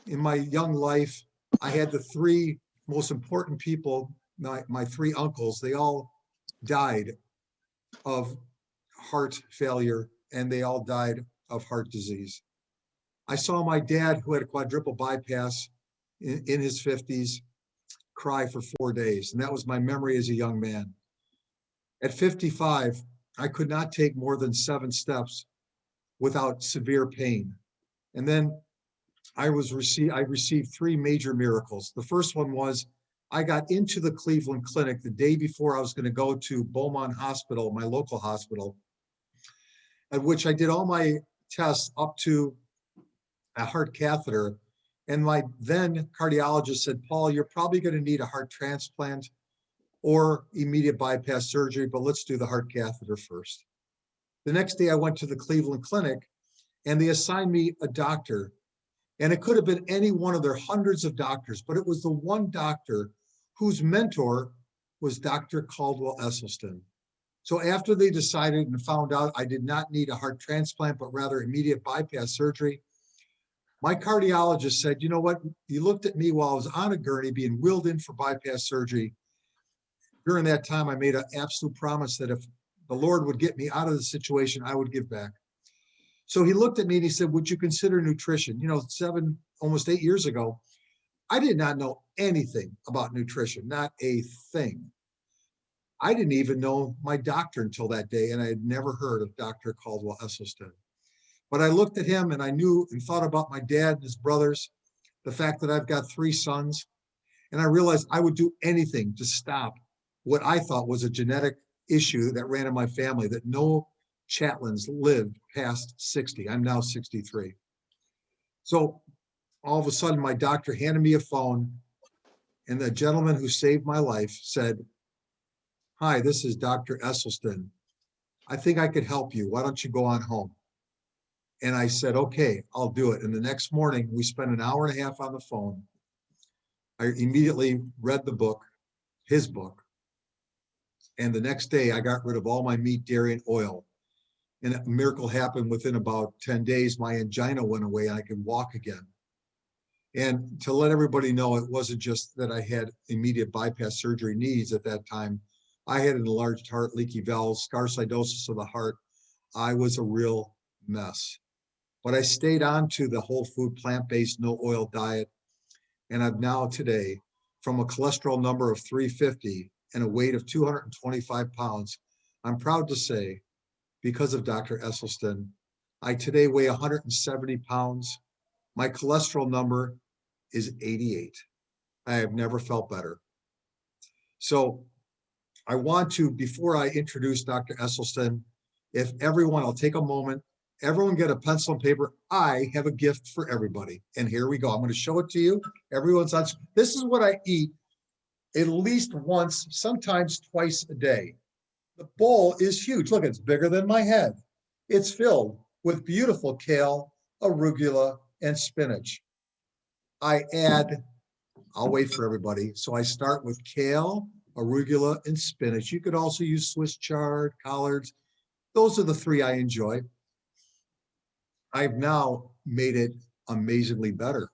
in my young life, I had the three most important people, my three uncles, they all died of heart failure and they all died of heart disease. I saw my dad, who had a quadruple bypass in his 50s, cry for 4 days. And that was my memory as a young man. At 55, I could not take more than 7 steps without severe pain. And then I received 3 major miracles. The first one was I got into the Cleveland Clinic the day before I was going to go to Beaumont Hospital, my local hospital, at which I did all my tests up to a heart catheter. And my then cardiologist said, Paul, you're probably going to need a heart transplant or immediate bypass surgery, but let's do the heart catheter first. The next day I went to the Cleveland Clinic and they assigned me a doctor. And it could have been any one of their hundreds of doctors, but it was the one doctor whose mentor was Dr. Caldwell Esselstyn. So after they decided and found out I did not need a heart transplant, but rather immediate bypass surgery, my cardiologist said, you know what? He looked at me while I was on a gurney being wheeled in for bypass surgery. During that time, I made an absolute promise that if the Lord would get me out of the situation, I would give back. So he looked at me and he said, would you consider nutrition? You know, almost 8 years ago, I did not know anything about nutrition, not a thing. I didn't even know my doctor until that day, and I had never heard of Dr. Caldwell Esselstyn. But I looked at him and I knew and thought about my dad and his brothers, the fact that I've got 3 sons, and I realized I would do anything to stop what I thought was a genetic issue that ran in my family, that no Chatlins lived past 60. I'm now 63. So all of a sudden, my doctor handed me a phone, and the gentleman who saved my life said, hi, this is Dr. Esselstyn. I think I could help you. Why don't you go on home? And I said, okay, I'll do it. And the next morning, we spent an hour and a half on the phone. I immediately read the book, his book. And the next day, I got rid of all my meat, dairy, and oil. And a miracle happened within about 10 days. My angina went away and I could walk again. And to let everybody know, it wasn't just that I had immediate bypass surgery needs at that time. I had an enlarged heart, leaky valves, scarsidosis of the heart. I was a real mess. But I stayed on to the whole food, plant-based, no oil diet. And I've now today, from a cholesterol number of 350 and a weight of 225 pounds, I'm proud to say, because of Dr. Esselstyn, I today weigh 170 pounds. My cholesterol number is 88. I have never felt better. So I want to, before I introduce Dr. Esselstyn, if everyone, I'll take a moment, everyone get a pencil and paper. I have a gift for everybody. And here we go. I'm going to show it to you. Everyone's on. This is what I eat at least once, sometimes twice a day. The bowl is huge. Look, it's bigger than my head. It's filled with beautiful kale, arugula, and spinach. I'll wait for everybody. So I start with kale, arugula, and spinach. You could also use Swiss chard, collards. Those are the 3 I enjoy. I've now made it amazingly better.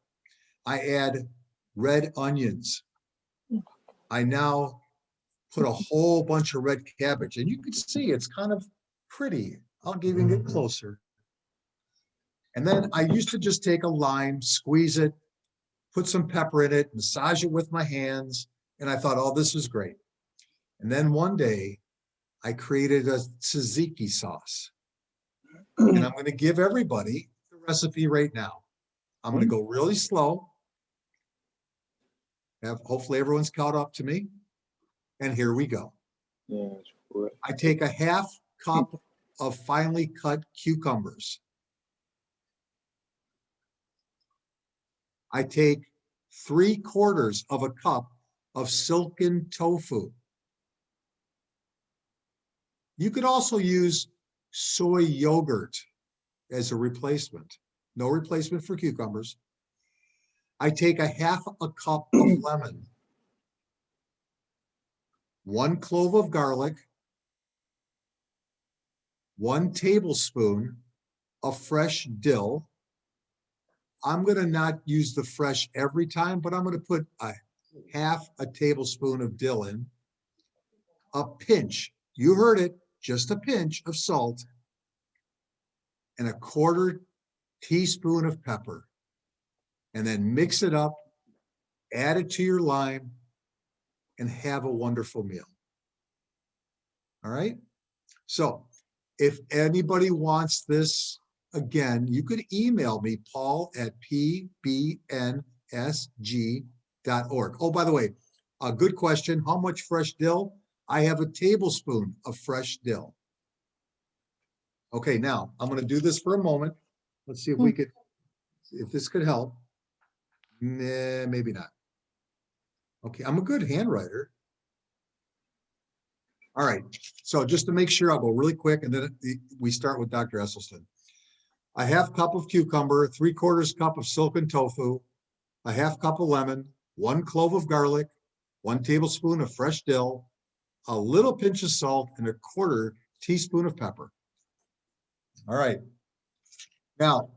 I add red onions. I now put a whole bunch of red cabbage, and you can see it's kind of pretty. I'll even get closer. And then I used to just take a lime, squeeze it, put some pepper in it, massage it with my hands, and I thought, oh, this is great. And then one day, I created a tzatziki sauce. And I'm going to give everybody the recipe right now. I'm going to go really slow. Hopefully everyone's caught up to me. And here we go. I take a half cup of finely cut cucumbers. I take 3/4 of a cup of silken tofu. You could also use soy yogurt as a replacement. No replacement for cucumbers. I take a half a cup of lemon, 1 clove of garlic, 1 tablespoon of fresh dill, I'm gonna not use the fresh every time, but I'm gonna put a half a tablespoon of dill in, a pinch, you heard it, just a pinch of salt, and a quarter teaspoon of pepper. And then mix it up, add it to your lime, and have a wonderful meal. All right? So if anybody wants this, again, you could email me, paul@pbnsg.org. Oh, by the way, a good question. How much fresh dill? I have a tablespoon of fresh dill. Okay, now I'm going to do this for a moment. Let's see if we could, if this could help. Nah, maybe not. Okay, I'm a good handwriter. All right, so just to make sure, I'll go really quick, and then we start with Dr. Esselstyn. A half cup of cucumber, 3/4 cup of silken tofu, a half cup of lemon, 1 clove of garlic, 1 tablespoon of fresh dill, a little pinch of salt, and a quarter teaspoon of pepper. All right. Now,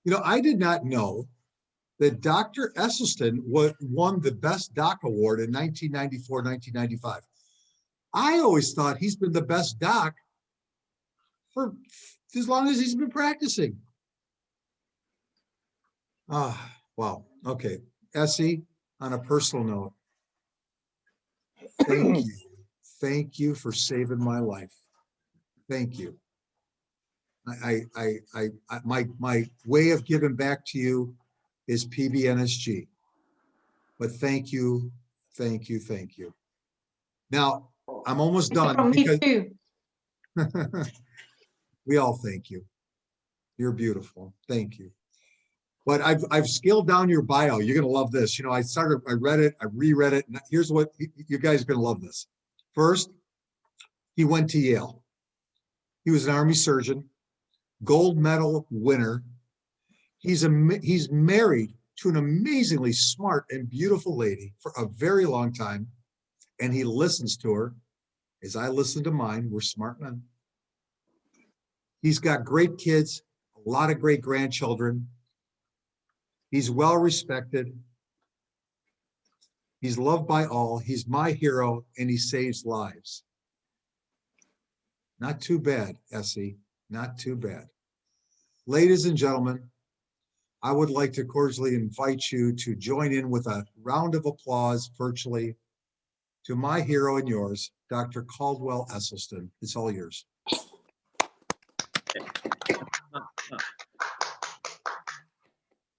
you know, I did not know that Dr. Esselstyn won the Best Doc Award in 1994, 1995. I always thought he's been the best doc for as long as he's been practicing. Ah, wow. Okay. Essie, on a personal note, thank you. Thank you for saving my life. Thank you. My way of giving back to you is PBNSG. But thank you, thank you, thank you. Now, I'm almost done because we all thank you. You're beautiful. Thank you. But I've scaled down your bio. You're gonna love this. You know, I read it, I reread it, and here's what you guys are gonna love this. First, he went to Yale. He was an Army surgeon, gold medal winner. He's married to an amazingly smart and beautiful lady for a very long time, and he listens to her as I listen to mine. We're smart men. He's got great kids, a lot of great grandchildren. He's well respected. He's loved by all. He's my hero, and he saves lives. Not too bad, Essie, not too bad. Ladies and gentlemen, I would like to cordially invite you to join in with a round of applause virtually to my hero and yours, Dr. Caldwell Esselstyn. It's all yours.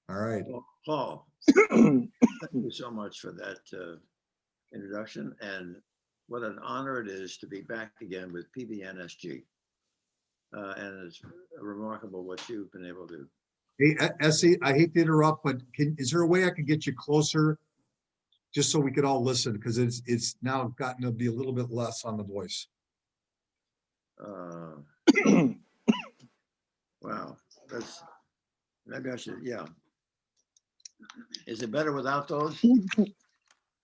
All right. Well, Paul, thank you so much for that introduction, and what an honor it is to be back again with PBNSG. And it's remarkable what you've been able to. Hey, Essie, I hate to interrupt, but is there a way I can get you closer just so we could all listen? Because it's now gotten to be a little bit less on the voice. Wow, that's, maybe I should, yeah. Is it better without those?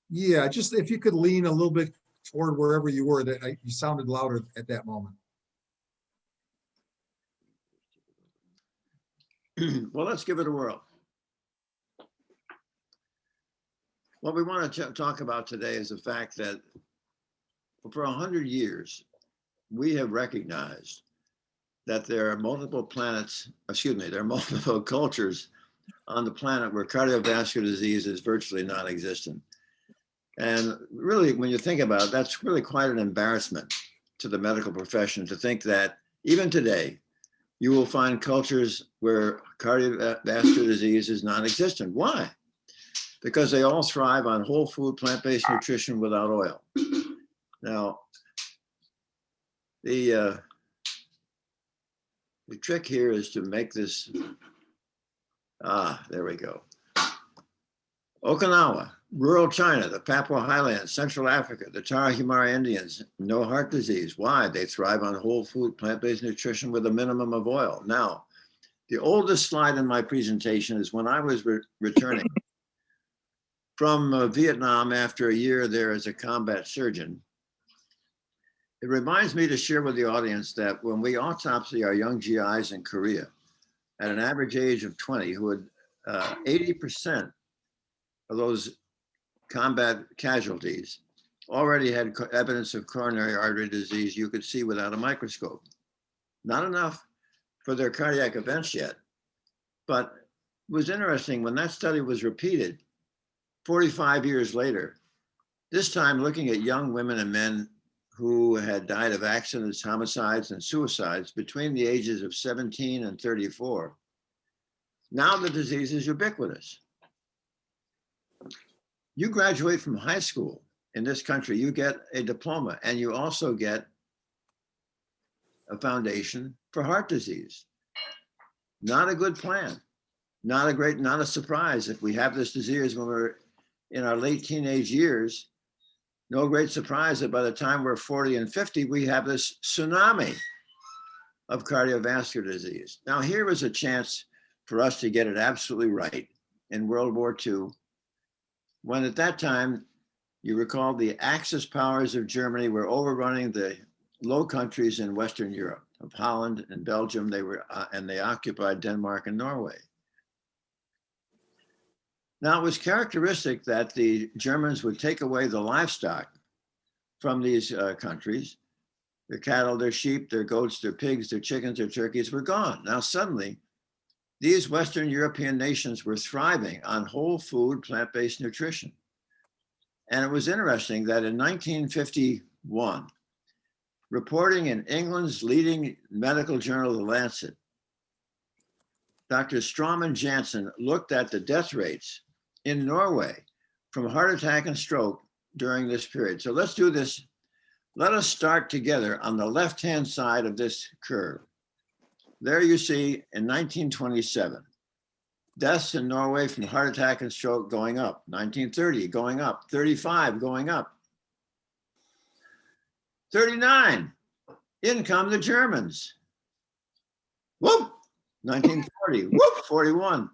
Yeah, just if you could lean a little bit toward wherever you were, that you sounded louder at that moment. Well, let's give it a whirl. What we want to talk about today is the fact that for 100 years, we have recognized that there are multiple planets, excuse me, there are multiple cultures on the planet where cardiovascular disease is virtually non-existent. And really, when you think about it, that's really quite an embarrassment to the medical profession to think that even today, you will find cultures where cardiovascular disease is non-existent. Why? Because they all thrive on whole food, plant-based nutrition without oil. Now, the trick here is to make this, there we go. Okinawa, rural China, the Papua Highlands, Central Africa, the Tarahumara Indians, no heart disease. Why? They thrive on whole food, plant-based nutrition with a minimum of oil. Now, the oldest slide in my presentation is when I was returning from Vietnam after a year there as a combat surgeon. It reminds me to share with the audience that when we autopsy our young GIs in Korea, at an average age of 20 who had 80% of those combat casualties already had evidence of coronary artery disease you could see without a microscope. Not enough for their cardiac events yet, but it was interesting when that study was repeated 45 years later, this time looking at young women and men who had died of accidents, homicides, and suicides between the ages of 17 and 34. Now the disease is ubiquitous. You graduate from high school in this country, you get a diploma, and you also get a foundation for heart disease. Not a good plan. Not a surprise if we have this disease when we're in our late teenage years. No great surprise that by the time we're 40 and 50, we have this tsunami of cardiovascular disease. Now, here was a chance for us to get it absolutely right in World War II, when at that time, you recall the Axis powers of Germany were overrunning the Low Countries in Western Europe, of Holland and Belgium. And they occupied Denmark and Norway. Now, it was characteristic that the Germans would take away the livestock from these countries. Their cattle, their sheep, their goats, their pigs, their chickens, their turkeys were gone. Now, suddenly, these Western European nations were thriving on whole food, plant-based nutrition. And it was interesting that in 1951, reporting in England's leading medical journal, The Lancet, Dr. Strawman Jansen looked at the death rates in Norway from heart attack and stroke during this period. So let's do this. Let us start together on the left-hand side of this curve. There you see in 1927, deaths in Norway from heart attack and stroke going up, 1930 going up, 35 going up. 39, in come the Germans. Whoop, 1940, whoop, 41.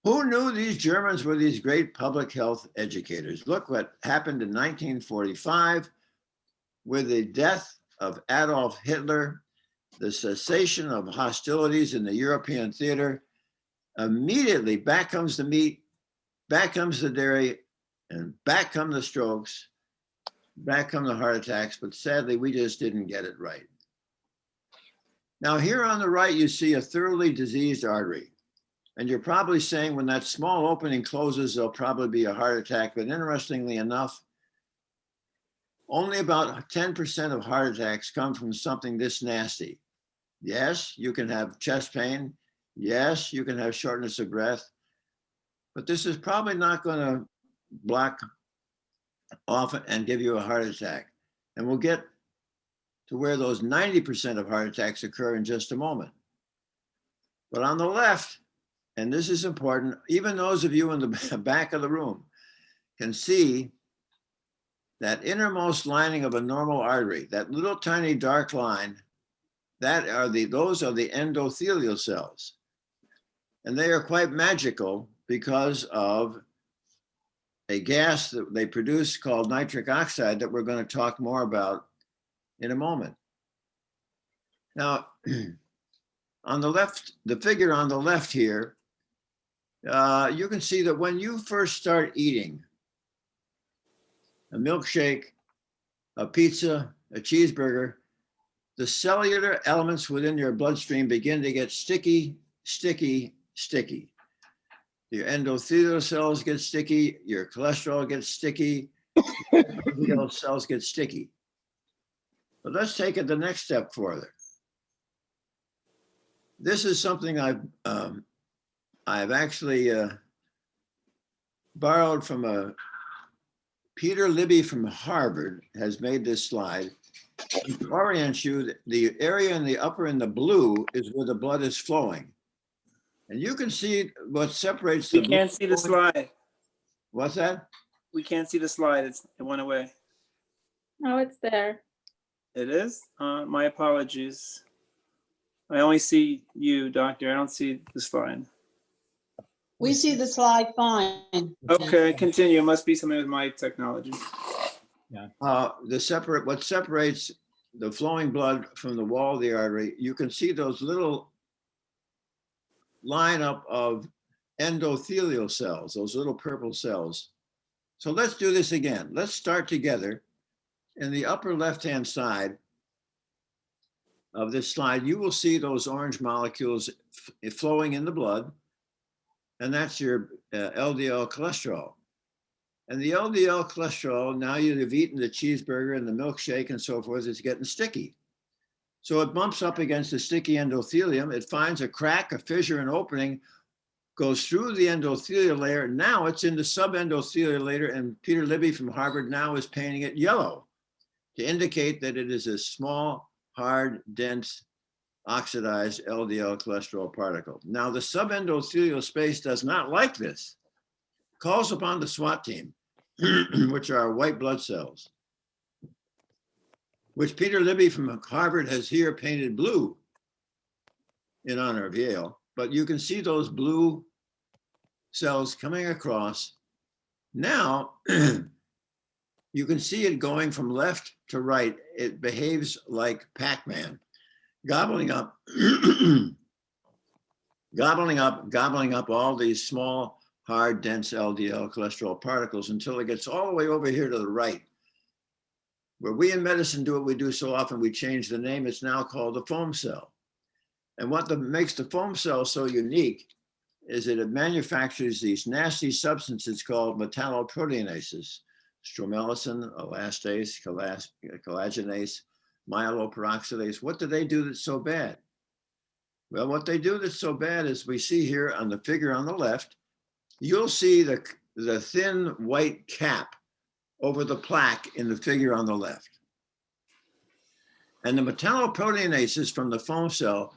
Who knew these Germans were these great public health educators? Look what happened in 1945 with the death of Adolf Hitler, the cessation of hostilities in the European theater. Immediately back comes the meat, back comes the dairy, and back come the strokes, back come the heart attacks, but sadly, we just didn't get it right. Now here on the right, you see a thoroughly diseased artery. And you're probably saying when that small opening closes, there'll probably be a heart attack. But interestingly enough, only about 10% of heart attacks come from something this nasty. Yes, you can have chest pain. Yes, you can have shortness of breath. But this is probably not going to block off and give you a heart attack. And we'll get to where those 90% of heart attacks occur in just a moment. But on the left, and this is important, even those of you in the back of the room can see that innermost lining of a normal artery, that little tiny dark line, those are the endothelial cells. And they are quite magical because of a gas that they produce called nitric oxide that we're going to talk more about in a moment. Now, on the left, the figure on the left here, you can see that when you first start eating a milkshake, a pizza, a cheeseburger, the cellular elements within your bloodstream begin to get sticky, sticky, sticky. Your endothelial cells get sticky, your cholesterol gets sticky, your cells get sticky. But let's take it the next step further. This is something I've actually borrowed from Peter Libby from Harvard has made this slide. To orient you, the area in the upper in the blue is where the blood is flowing. And you can see what separates the We can't see the slide. What's that? We can't see the slide. It went away. Oh, it's there. It is? My apologies. I only see you, doctor. I don't see the slide. We see the slide fine. Okay, continue. It must be something with my technology. What separates the flowing blood from the wall of the artery, you can see those little lineup of endothelial cells, those little purple cells. So let's do this again. Let's start together. In the upper left-hand side of this slide, you will see those orange molecules flowing in the blood, and that's your LDL cholesterol. And the LDL cholesterol, now you've eaten the cheeseburger and the milkshake and so forth, it's getting sticky. So it bumps up against the sticky endothelium. It finds a crack, a fissure, an opening, goes through the endothelial layer. Now it's in the subendothelial layer, and Peter Libby from Harvard now is painting it yellow to indicate that it is a small, hard, dense, oxidized LDL cholesterol particle. Now the subendothelial space does not like this, calls upon the SWAT team, which are white blood cells, which Peter Libby from Harvard has here painted blue in honor of Yale. But you can see those blue cells coming across. Now, you can see it going from left to right. It behaves like Pac-Man, gobbling up, gobbling up all these small, hard, dense LDL cholesterol particles until it gets all the way over here to the right. Where we in medicine do what we do so often, we change the name. It's now called the foam cell. And what makes the foam cell so unique is that it manufactures these nasty substances called metalloproteinases, stromelicin, elastase, collagenase, myeloperoxidase. What do they do that's so bad? Well, what they do that's so bad is we see here on the figure on the left, you'll see the thin white cap over the plaque in the figure on the left. And the metalloproteinases from the foam cell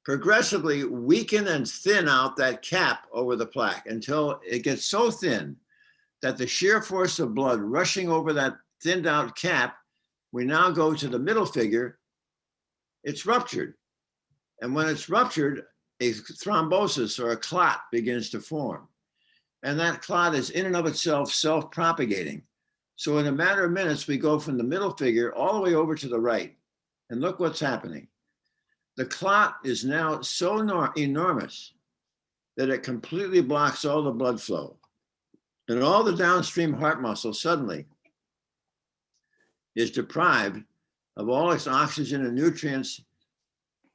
progressively weaken and thin out that cap over the plaque until it gets so thin that the sheer force of blood rushing over that thinned out cap, we now go to the middle figure, it's ruptured. And when it's ruptured, a thrombosis or a clot begins to form. And that clot is in and of itself self-propagating. So in a matter of minutes, we go from the middle figure all the way over to the right. And look what's happening. The clot is now so enormous that it completely blocks all the blood flow. And all the downstream heart muscle suddenly is deprived of all its oxygen and nutrients,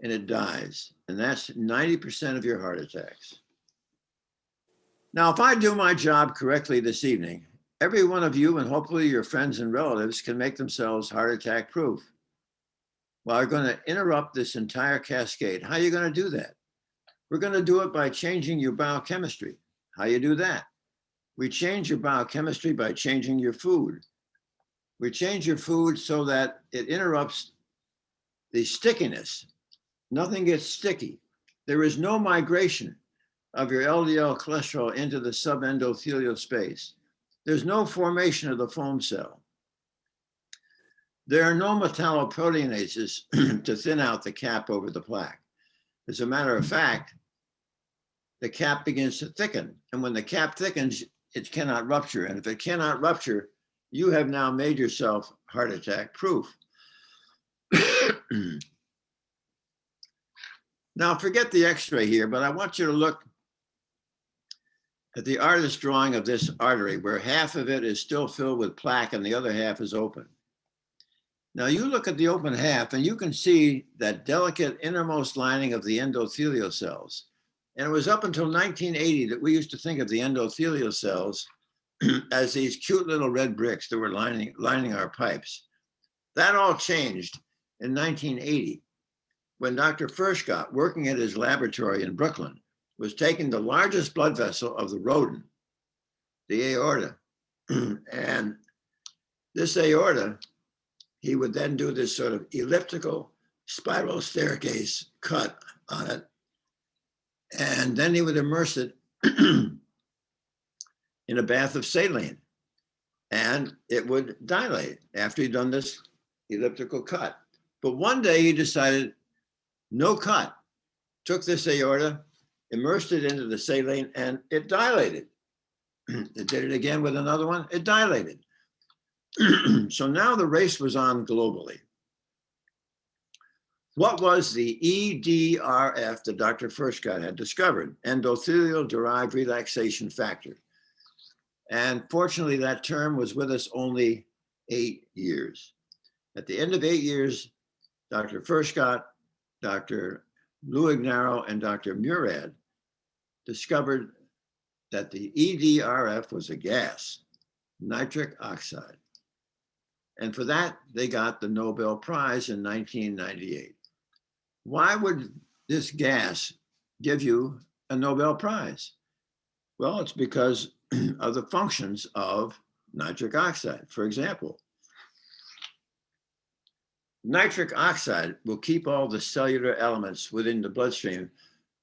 and it dies. And that's 90% of your heart attacks. Now, if I do my job correctly this evening, every one of you and hopefully your friends and relatives can make themselves heart attack proof. Well, we're going to interrupt this entire cascade. How are you going to do that? We're going to do it by changing your biochemistry. How you do that? We change your biochemistry by changing your food. We change your food so that it interrupts the stickiness. Nothing gets sticky. There is no migration of your LDL cholesterol into the subendothelial space. There's no formation of the foam cell. There are no metalloproteinases to thin out the cap over the plaque. As a matter of fact, the cap begins to thicken. And when the cap thickens, it cannot rupture. And if it cannot rupture, you have now made yourself heart attack proof. Now, forget the x-ray here, but I want you to look at the artist's drawing of this artery, where half of it is still filled with plaque and the other half is open. Now you look at the open half and you can see that delicate innermost lining of the endothelial cells. And it was up until 1980 that we used to think of the endothelial cells as these cute little red bricks that were lining our pipes. That all changed in 1980 when Dr. Furchgott, working at his laboratory in Brooklyn, was taking the largest blood vessel of the rodent, the aorta. And this aorta, he would then do this sort of elliptical spiral staircase cut on it. And then he would immerse it in a bath of saline. And it would dilate after he'd done this elliptical cut. But one day he decided, no cut. Took this aorta, immersed it into the saline, and it dilated. It did it again with another one, it dilated. So now the race was on globally. What was the EDRF that Dr. Furchtgott had discovered? Endothelial-derived relaxation factor. And fortunately, that term was with us only 8 years. At the end of 8 years, Dr. Furchtgott, Dr. Luignaro, and Dr. Murad discovered that the EDRF was a gas, nitric oxide. And for that, they got the Nobel Prize in 1998. Why would this gas give you a Nobel Prize? Well, it's because of the functions of nitric oxide. For example, nitric oxide will keep all the cellular elements within the bloodstream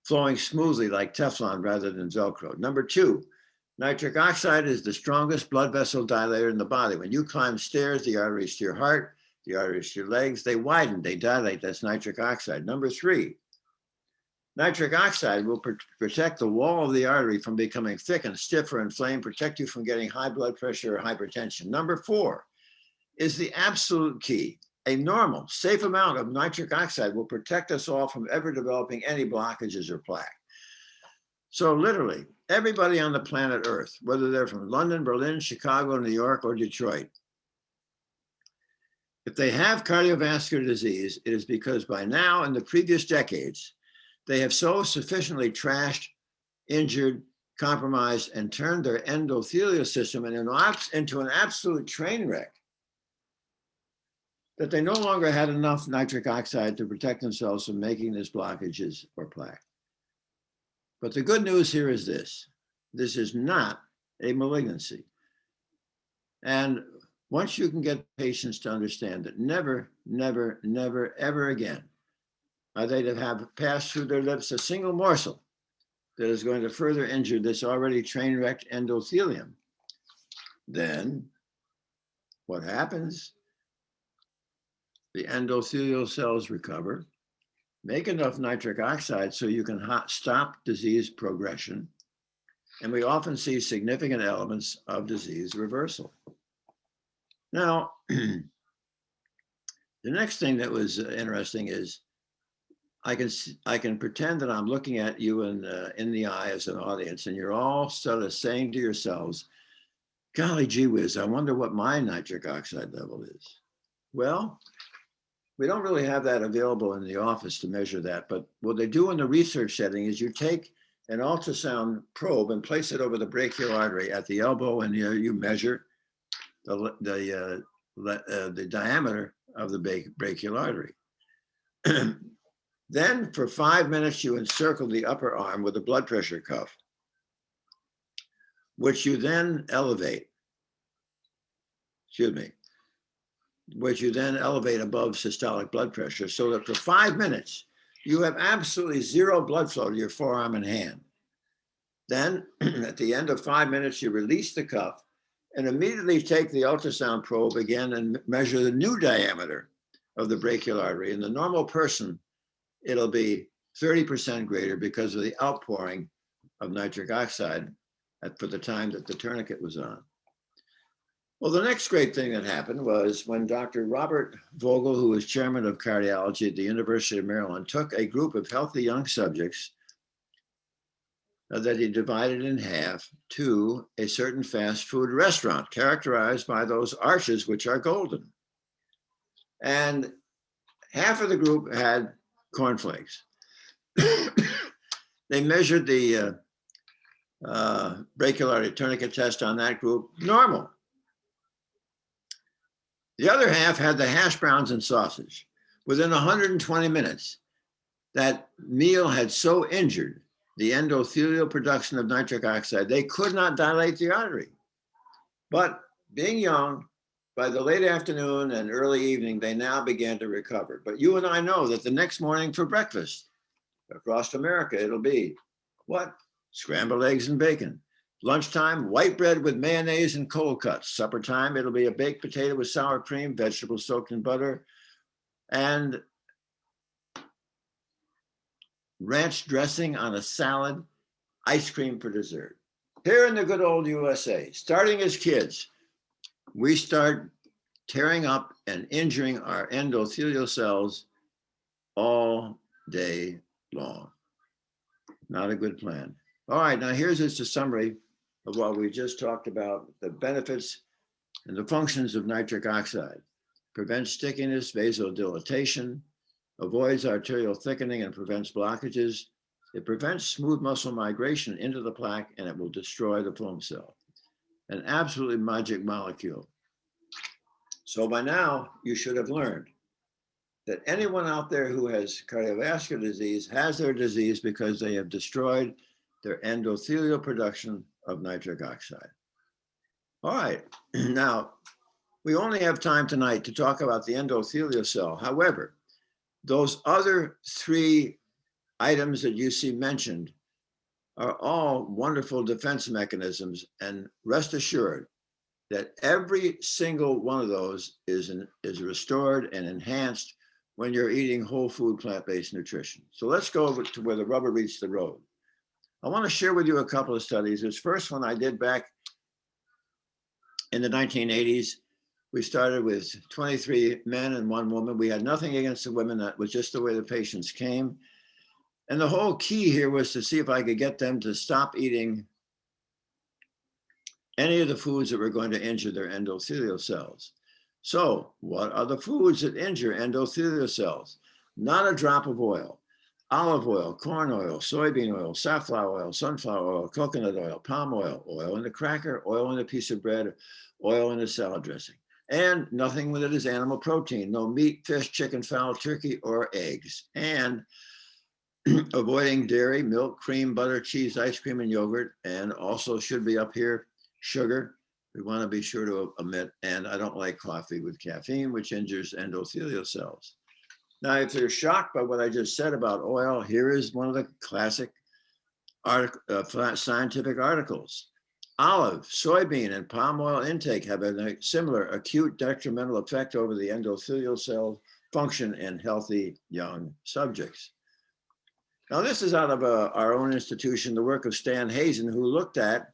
flowing smoothly like Teflon rather than Velcro. Number two, nitric oxide is the strongest blood vessel dilator in the body. When you climb stairs, the arteries to your heart, the arteries to your legs, they widen, they dilate. That's nitric oxide. Number three, nitric oxide will protect the wall of the artery from becoming thick and stiff or inflamed, protect you from getting high blood pressure or hypertension. Number four is the absolute key. A normal, safe amount of nitric oxide will protect us all from ever developing any blockages or plaque. So literally, everybody on the planet Earth, whether they're from London, Berlin, Chicago, New York, or Detroit, if they have cardiovascular disease, it is because by now, in the previous decades, they have so sufficiently trashed, injured, compromised, and turned their endothelial system into an absolute train wreck that they no longer had enough nitric oxide to protect themselves from making these blockages or plaque. But the good news here is this: this is not a malignancy. And once you can get patients to understand that never, never, never, ever again are they to have passed through their lips a single morsel that is going to further injure this already train-wrecked endothelium, then what happens? The endothelial cells recover, make enough nitric oxide so you can stop disease progression, and we often see significant elements of disease reversal. Now, the next thing that was interesting is I can pretend that I'm looking at you in the eye as an audience, and you're all sort of saying to yourselves, golly gee whiz, I wonder what my nitric oxide level is. Well, we don't really have that available in the office to measure that, but what they do in the research setting is you take an ultrasound probe and place it over the brachial artery at the elbow, and you measure the diameter of the brachial artery. Then for 5 minutes, you encircle the upper arm with a blood pressure cuff, which you then elevate, which you then elevate above systolic blood pressure, so that for 5 minutes, you have absolutely zero blood flow to your forearm and hand. Then at the end of 5 minutes, you release the cuff and immediately take the ultrasound probe again and measure the new diameter of the brachial artery. In the normal person, it'll be 30% greater because of the outpouring of nitric oxide for the time that the tourniquet was on. Well, the next great thing that happened was when Dr. Robert Vogel, who was chairman of cardiology at the University of Maryland, took a group of healthy young subjects that he divided in half to a certain fast food restaurant characterized by those arches which are golden. And half of the group had cornflakes. They measured the brachial artery tourniquet test on that group, normal. The other half had the hash browns and sausage. Within 120 minutes, that meal had so injured the endothelial production of nitric oxide, they could not dilate the artery. But being young, by the late afternoon and early evening, they now began to recover. But you and I know that the next morning for breakfast, across America, it'll be what? Scrambled eggs and bacon. Lunchtime, white bread with mayonnaise and cold cuts. Supper time, it'll be a baked potato with sour cream, vegetables soaked in butter, and ranch dressing on a salad, ice cream for dessert. Here in the good old USA, starting as kids, we start tearing up and injuring our endothelial cells all day long. Not a good plan. All right, now here's just a summary of what we just talked about, the benefits and the functions of nitric oxide. Prevents stickiness, vasodilatation, avoids arterial thickening and prevents blockages. It prevents smooth muscle migration into the plaque, and it will destroy the foam cell. An absolutely magic molecule. So by now, you should have learned that anyone out there who has cardiovascular disease has their disease because they have destroyed their endothelial production of nitric oxide. All right, now, we only have time tonight to talk about the endothelial cell. However, those other three items that you see mentioned are all wonderful defense mechanisms, and rest assured that every single one of those is restored and enhanced when you're eating whole food plant-based nutrition. So let's go over to where the rubber meets the road. I want to share with you a couple of studies. This first one I did back in the 1980s. We started with 23 men and 1 woman. We had nothing against the women. That was just the way the patients came. And the whole key here was to see if I could get them to stop eating any of the foods that were going to injure their endothelial cells. So what are the foods that injure endothelial cells? Not a drop of oil. Olive oil, corn oil, soybean oil, safflower oil, sunflower oil, coconut oil, palm oil, oil in a cracker, oil in a piece of bread, oil in a salad dressing. And nothing that is animal protein, no meat, fish, chicken, fowl, turkey, or eggs. And avoiding dairy, milk, cream, butter, cheese, ice cream, and yogurt. And also should be up here, sugar. We want to be sure to omit. And I don't like coffee with caffeine, which injures endothelial cells. Now, if you're shocked by what I just said about oil, here is one of the classic scientific articles. Olive, soybean, and palm oil intake have a similar acute detrimental effect over the endothelial cell function in healthy young subjects. Now, this is out of our own institution, the work of Stan Hazen, who looked at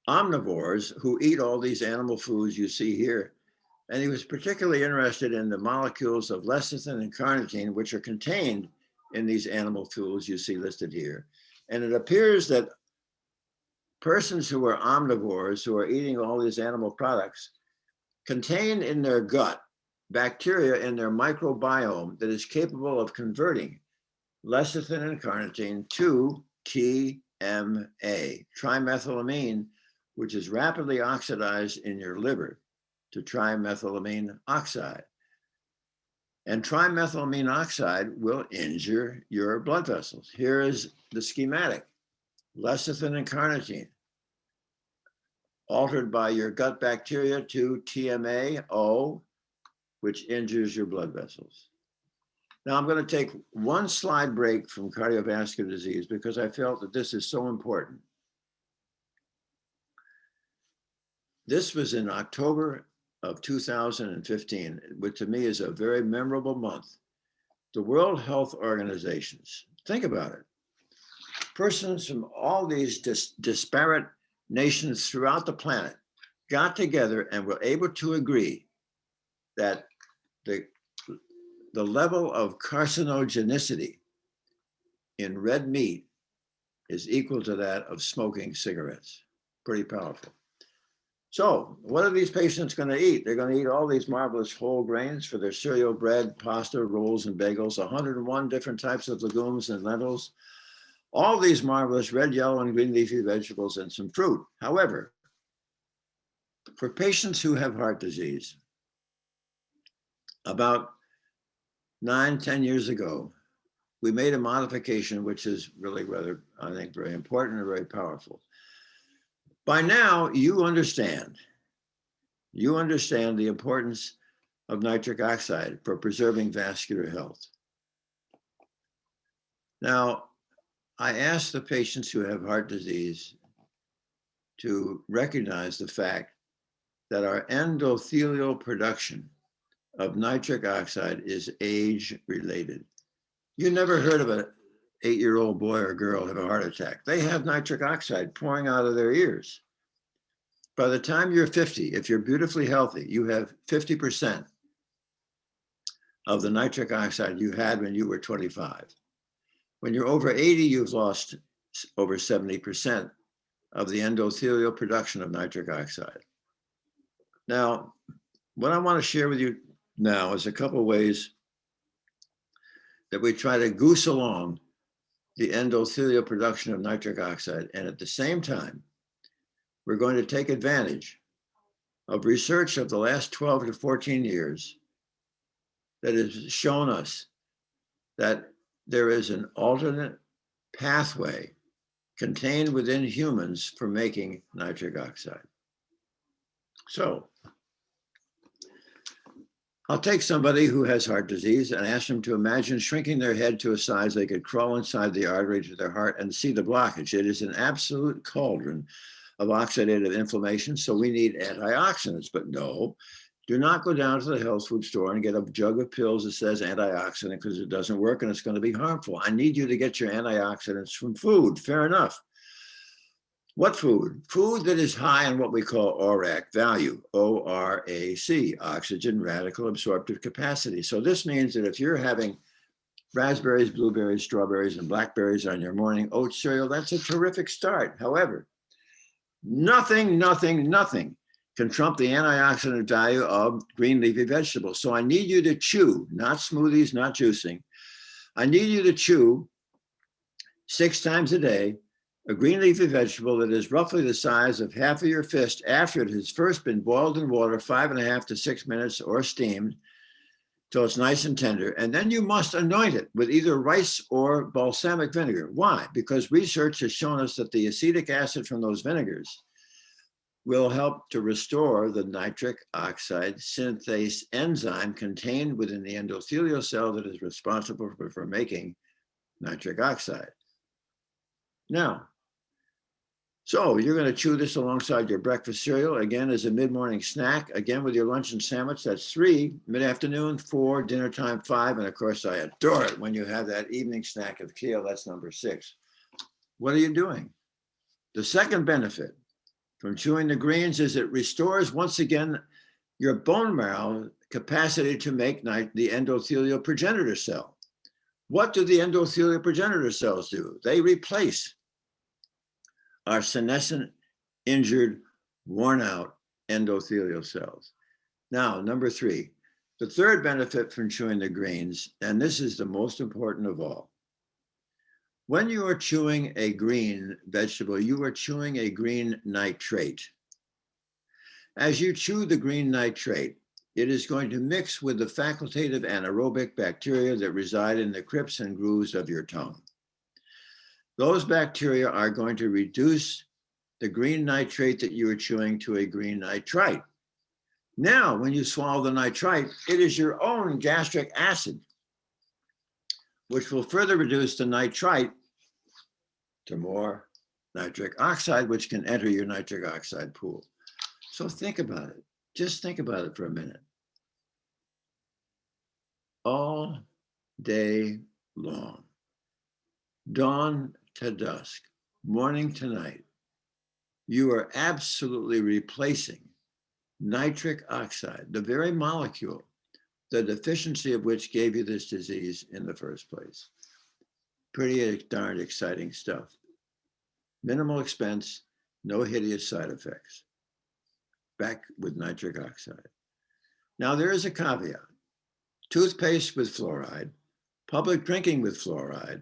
omnivores who eat all these animal foods you see here. And he was particularly interested in the molecules of lecithin and carnitine, which are contained in these animal foods you see listed here. And it appears that persons who are omnivores, who are eating all these animal products, contain in their gut bacteria in their microbiome that is capable of converting lecithin and carnitine to TMA, trimethylamine, which is rapidly oxidized in your liver to trimethylamine oxide. And trimethylamine oxide will injure your blood vessels. Here is the schematic. Lecithin and carnitine altered by your gut bacteria to TMAO, which injures your blood vessels. Now I'm going to take one slide break from cardiovascular disease because I felt that this is so important. This was in October of 2015, which to me is a very memorable month. The World Health Organizations, think about it. Persons from all these disparate nations throughout the planet got together and were able to agree that the level of carcinogenicity in red meat is equal to that of smoking cigarettes. Pretty powerful. So what are these patients going to eat? They're going to eat all these marvelous whole grains for their cereal, bread, pasta, rolls, and bagels, 101 different types of legumes and lentils, all these marvelous red, yellow, and green leafy vegetables, and some fruit. However, for patients who have heart disease, about 9-10 years ago, we made a modification, which is really rather, I think, very important and very powerful. By now, you understand the importance of nitric oxide for preserving vascular health. Now, I ask the patients who have heart disease to recognize the fact that our endothelial production of nitric oxide is age-related. You never heard of an 8-year-old boy or girl have a heart attack. They have nitric oxide pouring out of their ears. By the time you're 50, if you're beautifully healthy, you have 50% of the nitric oxide you had when you were 25. When you're over 80, you've lost over 70% of the endothelial production of nitric oxide. Now, what I want to share with you now is a couple of ways that we try to goose along the endothelial production of nitric oxide. And at the same time, we're going to take advantage of research of the last 12 to 14 years that has shown us that there is an alternate pathway contained within humans for making nitric oxide. So I'll take somebody who has heart disease and ask them to imagine shrinking their head to a size they could crawl inside the artery to their heart and see the blockage. It is an absolute cauldron of oxidative inflammation, so we need antioxidants. But no, do not go down to the health food store and get a jug of pills that says antioxidant, because it doesn't work and it's going to be harmful. I need you to get your antioxidants from food. Fair enough. What food? Food that is high in what we call ORAC value, O-R-A-C, oxygen radical absorptive capacity. So this means that if you're having raspberries, blueberries, strawberries, and blackberries on your morning oat cereal, that's a terrific start. However, nothing can trump the antioxidant value of green leafy vegetables. So I need you to chew, not smoothies, not juicing. I need you to chew 6 times a day a green leafy vegetable that is roughly the size of half of your fist after it has first been boiled in water 5.5 to 6 minutes or steamed till it's nice and tender. And then you must anoint it with either rice or balsamic vinegar. Why? Because research has shown us that the acetic acid from those vinegars will help to restore the nitric oxide synthase enzyme contained within the endothelial cell that is responsible for making nitric oxide. Now, so you're going to chew this alongside your breakfast cereal, again, as a mid-morning snack, again with your lunch and sandwich. That's 3, mid-afternoon, 4, dinner time, 5. And of course, I adore it when you have that evening snack of kale. That's number 6. What are you doing? The second benefit from chewing the greens is it restores, once again, your bone marrow capacity to make the endothelial progenitor cell. What do the endothelial progenitor cells do? They replace our senescent, injured, worn out endothelial cells. Now, number 3, the third benefit from chewing the greens, and this is the most important of all. When you are chewing a green vegetable, you are chewing a green nitrate. As you chew the green nitrate, it is going to mix with the facultative anaerobic bacteria that reside in the crypts and grooves of your tongue. Those bacteria are going to reduce the green nitrate that you are chewing to a green nitrite. Now, when you swallow the nitrite, it is your own gastric acid, which will further reduce the nitrite to more nitric oxide, which can enter your nitric oxide pool. So think about it. Just think about it for a minute. All day long, dawn to dusk, morning to night, you are absolutely replacing nitric oxide, the very molecule, the deficiency of which gave you this disease in the first place. Pretty darn exciting stuff. Minimal expense, no hideous side effects. Back with nitric oxide. Now there is a caveat. Toothpaste with fluoride, public drinking with fluoride,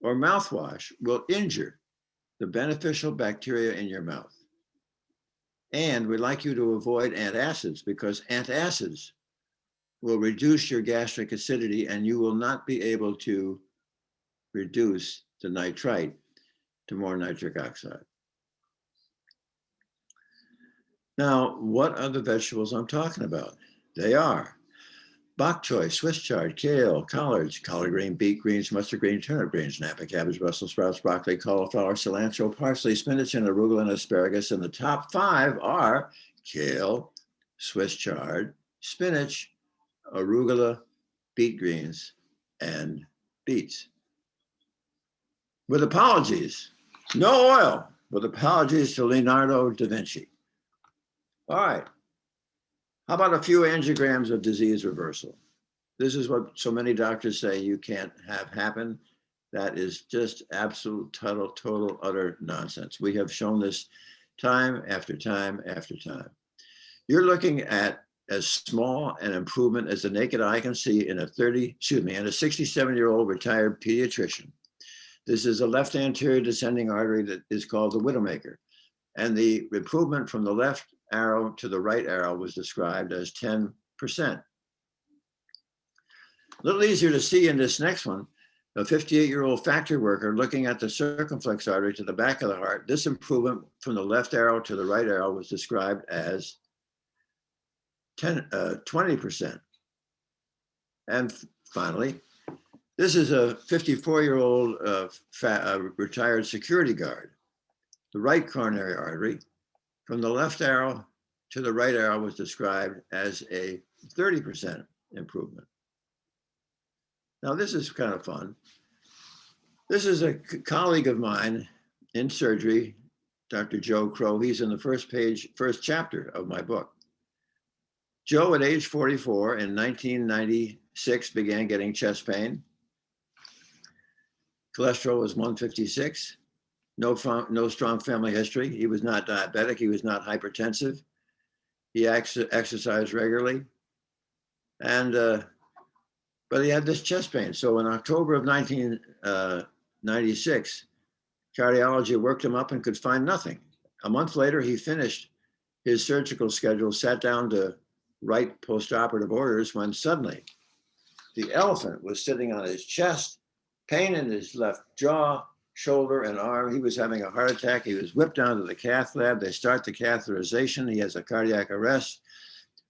or mouthwash will injure the beneficial bacteria in your mouth. And we'd like you to avoid antacids, because antacids will reduce your gastric acidity and you will not be able to reduce the nitrite to more nitric oxide. Now, what are the vegetables I'm talking about? They are bok choy, Swiss chard, kale, collards, collard green, beet greens, mustard green, turnip greens, Napa cabbage, Brussels sprouts, broccoli, cauliflower, cilantro, parsley, spinach, and arugula and asparagus. And the top 5 are kale, Swiss chard, spinach, arugula, beet greens, and beets. With apologies, no oil, with apologies to Leonardo da Vinci. All right. How about a few angiograms of disease reversal? This is what so many doctors say you can't have happen. That is just absolute, total, utter nonsense. We have shown this time after time after time. You're looking at as small an improvement as the naked eye can see in a 67-year-old retired pediatrician. This is a left anterior descending artery that is called the widowmaker. And the improvement from the left arrow to the right arrow was described as 10%. A little easier to see in this next one, a 58-year-old factory worker looking at the circumflex artery to the back of the heart. This improvement from the left arrow to the right arrow was described as 20%. And finally, this is a 54-year-old retired security guard. The right coronary artery from the left arrow to the right arrow was described as a 30% improvement. Now, this is kind of fun. This is a colleague of mine in surgery, Dr. Joe Crow. He's in the first chapter of my book. Joe, at age 44 in 1996, began getting chest pain. Cholesterol was 156. No strong family history. He was not diabetic. He was not hypertensive. He exercised regularly. And but he had this chest pain. So in October of 1996, cardiology worked him up and could find nothing. A month later, he finished his surgical schedule, sat down to write postoperative orders when suddenly the elephant was sitting on his chest, pain in his left jaw, shoulder, and arm. He was having a heart attack. He was whipped down to the cath lab. They start the catheterization. He has a cardiac arrest,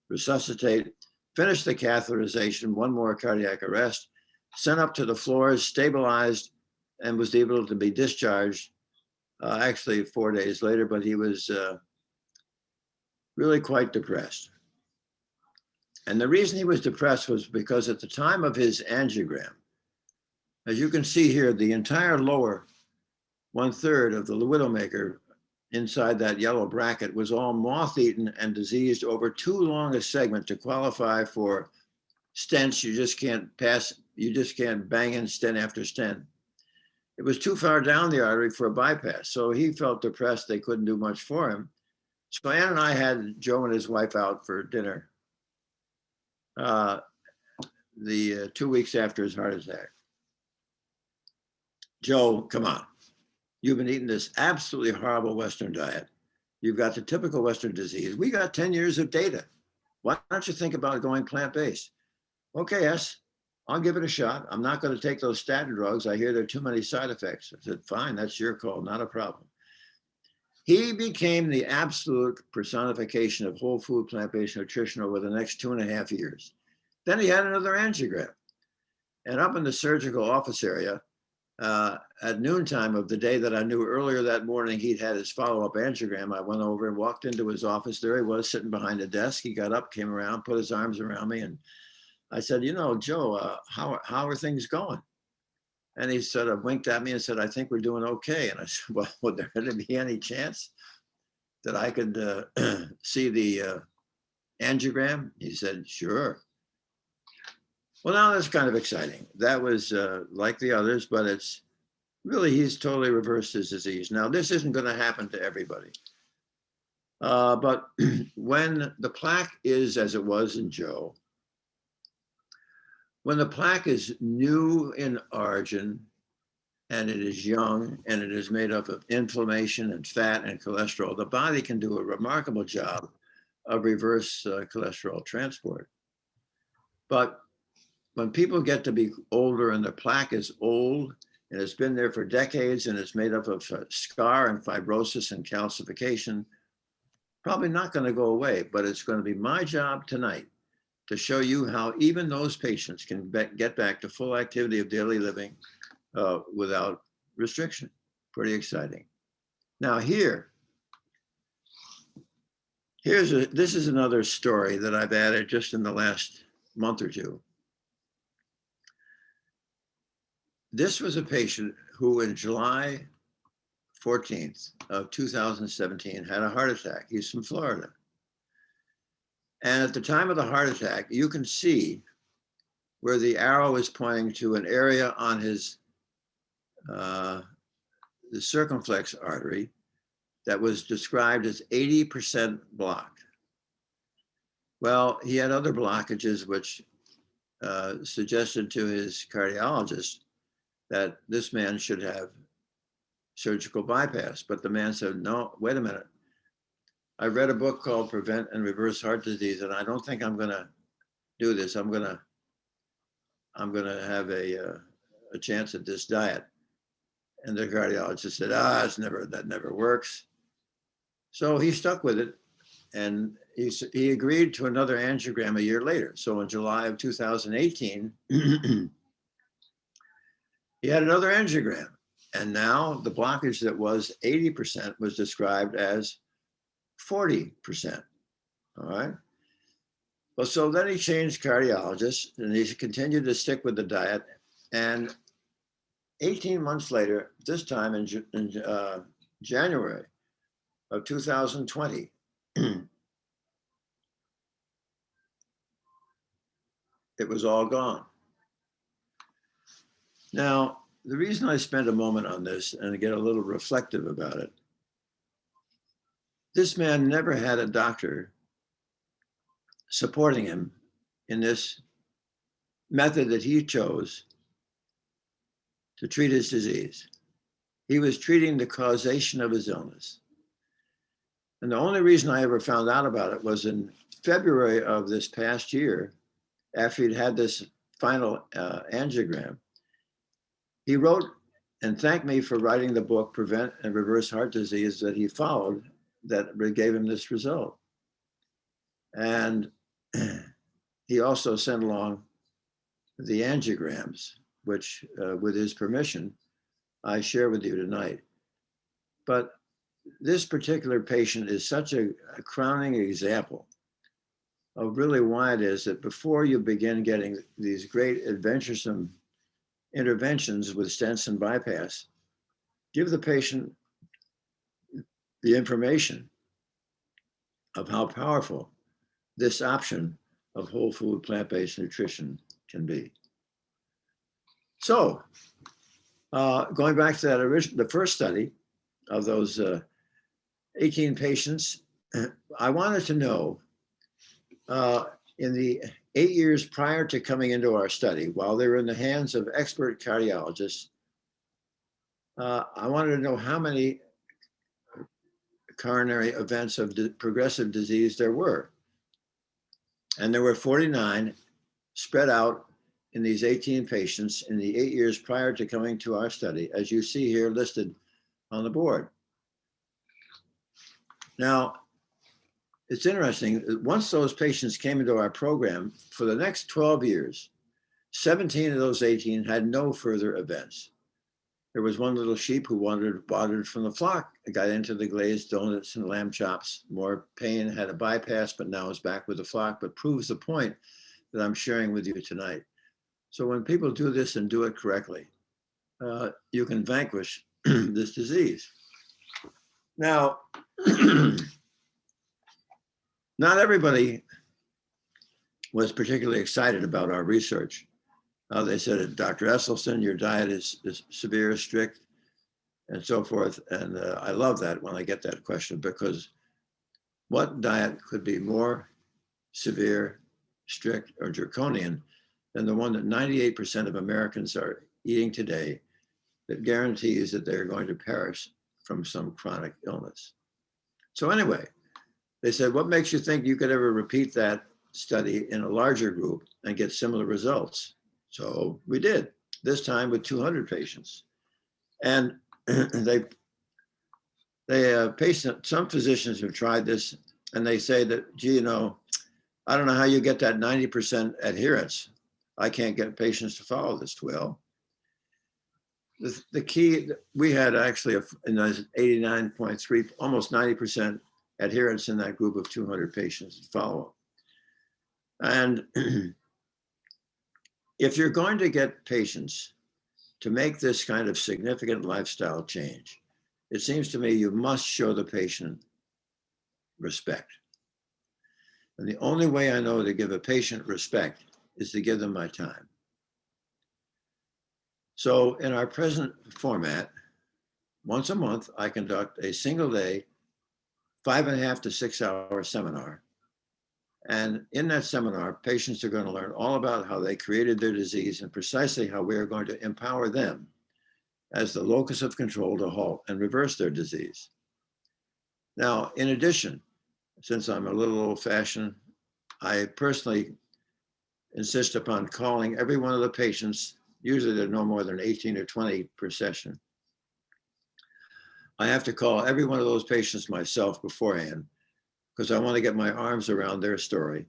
resuscitate, finish the catheterization, one more cardiac arrest, sent up to the floors, stabilized, and was able to be discharged actually 4 days later, but he was really quite depressed. And the reason he was depressed was because at the time of his angiogram, as you can see here, the entire lower 1/3 of the widowmaker inside that yellow bracket was all moth-eaten and diseased over too long a segment to qualify for stents. You just can't bang in stent after stent. It was too far down the artery for a bypass. So he felt depressed. They couldn't do much for him. So Ann and I had Joe and his wife out for dinner the 2 weeks after his heart attack. Joe, come on. You've been eating this absolutely horrible Western diet. You've got the typical Western disease. We got 10 years of data. Why don't you think about going plant-based? Okay, yes, I'll give it a shot. I'm not going to take those statin drugs. I hear there are too many side effects. I said, fine, that's your call, not a problem. He became the absolute personification of whole food plant-based nutrition over the next 2.5 years. Then he had another angiogram. And up in the surgical office area, at noontime of the day that I knew earlier that morning he'd had his follow-up angiogram, I went over and walked into his office. There he was sitting behind a desk. He got up, came around, put his arms around me, and I said, you know, Joe, how are things going? And he sort of winked at me and said, I think we're doing okay. And I said, well, would there be any chance that I could see the angiogram? He said, sure. Well, now that's kind of exciting. That was like the others, but it's really, he's totally reversed his disease. Now, this isn't going to happen to everybody. But when the plaque is as it was in Joe, when the plaque is new in origin and it is young and it is made up of inflammation and fat and cholesterol, the body can do a remarkable job of reverse cholesterol transport. But when people get to be older and the plaque is old and it's been there for decades and it's made up of scar and fibrosis and calcification, probably not going to go away, but it's going to be my job tonight to show you how even those patients can get back to full activity of daily living without restriction. Pretty exciting. Now this is another story that I've added just in the last month or two. This was a patient who in July 14th of 2017 had a heart attack. He's from Florida. And at the time of the heart attack, you can see where the arrow is pointing to an area on his the circumflex artery that was described as 80% blocked. Well, he had other blockages which suggested to his cardiologist that this man should have surgical bypass. But the man said, no, wait a minute. I read a book called Prevent and Reverse Heart Disease, and I don't think I'm gonna do this. I'm gonna have a chance at this diet. And the cardiologist said, that never works. So he stuck with it, and he agreed to another angiogram a year later. So in July of 2018, he had another angiogram. And now the blockage that was 80% was described as 40%. All right. Well, so then he changed cardiologists, and he continued to stick with the diet. And 18 months later, this time in January of 2020, it was all gone. Now, the reason I spent a moment on this and get a little reflective about it, this man never had a doctor supporting him in this method that he chose to treat his disease. He was treating the causation of his illness. And the only reason I ever found out about it was in February of this past year, after he'd had this final angiogram. He wrote and thanked me for writing the book, Prevent and Reverse Heart Disease, that he followed that gave him this result. And he also sent along the angiograms, which with his permission, I share with you tonight. But this particular patient is such a crowning example of really why it is that before you begin getting these great adventuresome interventions with stents and bypass, give the patient the information of how powerful this option of whole food plant-based nutrition can be. So going back to that the first study of those 18 patients, I wanted to know in the 8 years prior to coming into our study, while they were in the hands of expert cardiologists, I wanted to know how many coronary events of progressive disease there were. And there were 49 spread out in these 18 patients in the 8 years prior to coming to our study, as you see here listed on the board. Now, it's interesting, once those patients came into our program, for the next 12 years, 17 of those 18 had no further events. There was one little sheep who wandered from the flock, got into the glazed donuts and lamb chops, more pain, had a bypass, but now is back with the flock, but proves the point that I'm sharing with you tonight. So when people do this and do it correctly, you can vanquish this disease. Now, not everybody was particularly excited about our research. They said, Dr. Esselstyn, your diet is severe, strict, and so forth. And I love that when I get that question, because what diet could be more severe, strict, or draconian than the one that 98% of Americans are eating today that guarantees that they're going to perish from some chronic illness? So anyway, they said, what makes you think you could ever repeat that study in a larger group and get similar results? So we did, this time with 200 patients. And some physicians have tried this, and they say that, gee, you know, I don't know how you get that 90% adherence. I can't get patients to follow this well. The key, we had actually in 89.3, almost 90% adherence in that group of 200 patients to follow. And if you're going to get patients to make this kind of significant lifestyle change, it seems to me you must show the patient respect. And the only way I know to give a patient respect is to give them my time. So in our present format, once a month, I conduct a single day, 5.5 to 6 hour seminar. And in that seminar, patients are going to learn all about how they created their disease and precisely how we are going to empower them as the locus of control to halt and reverse their disease. Now, in addition, since I'm a little old-fashioned, I personally insist upon calling every one of the patients. Usually there are no more than 18 or 20 per session. I have to call every one of those patients myself beforehand because I want to get my arms around their story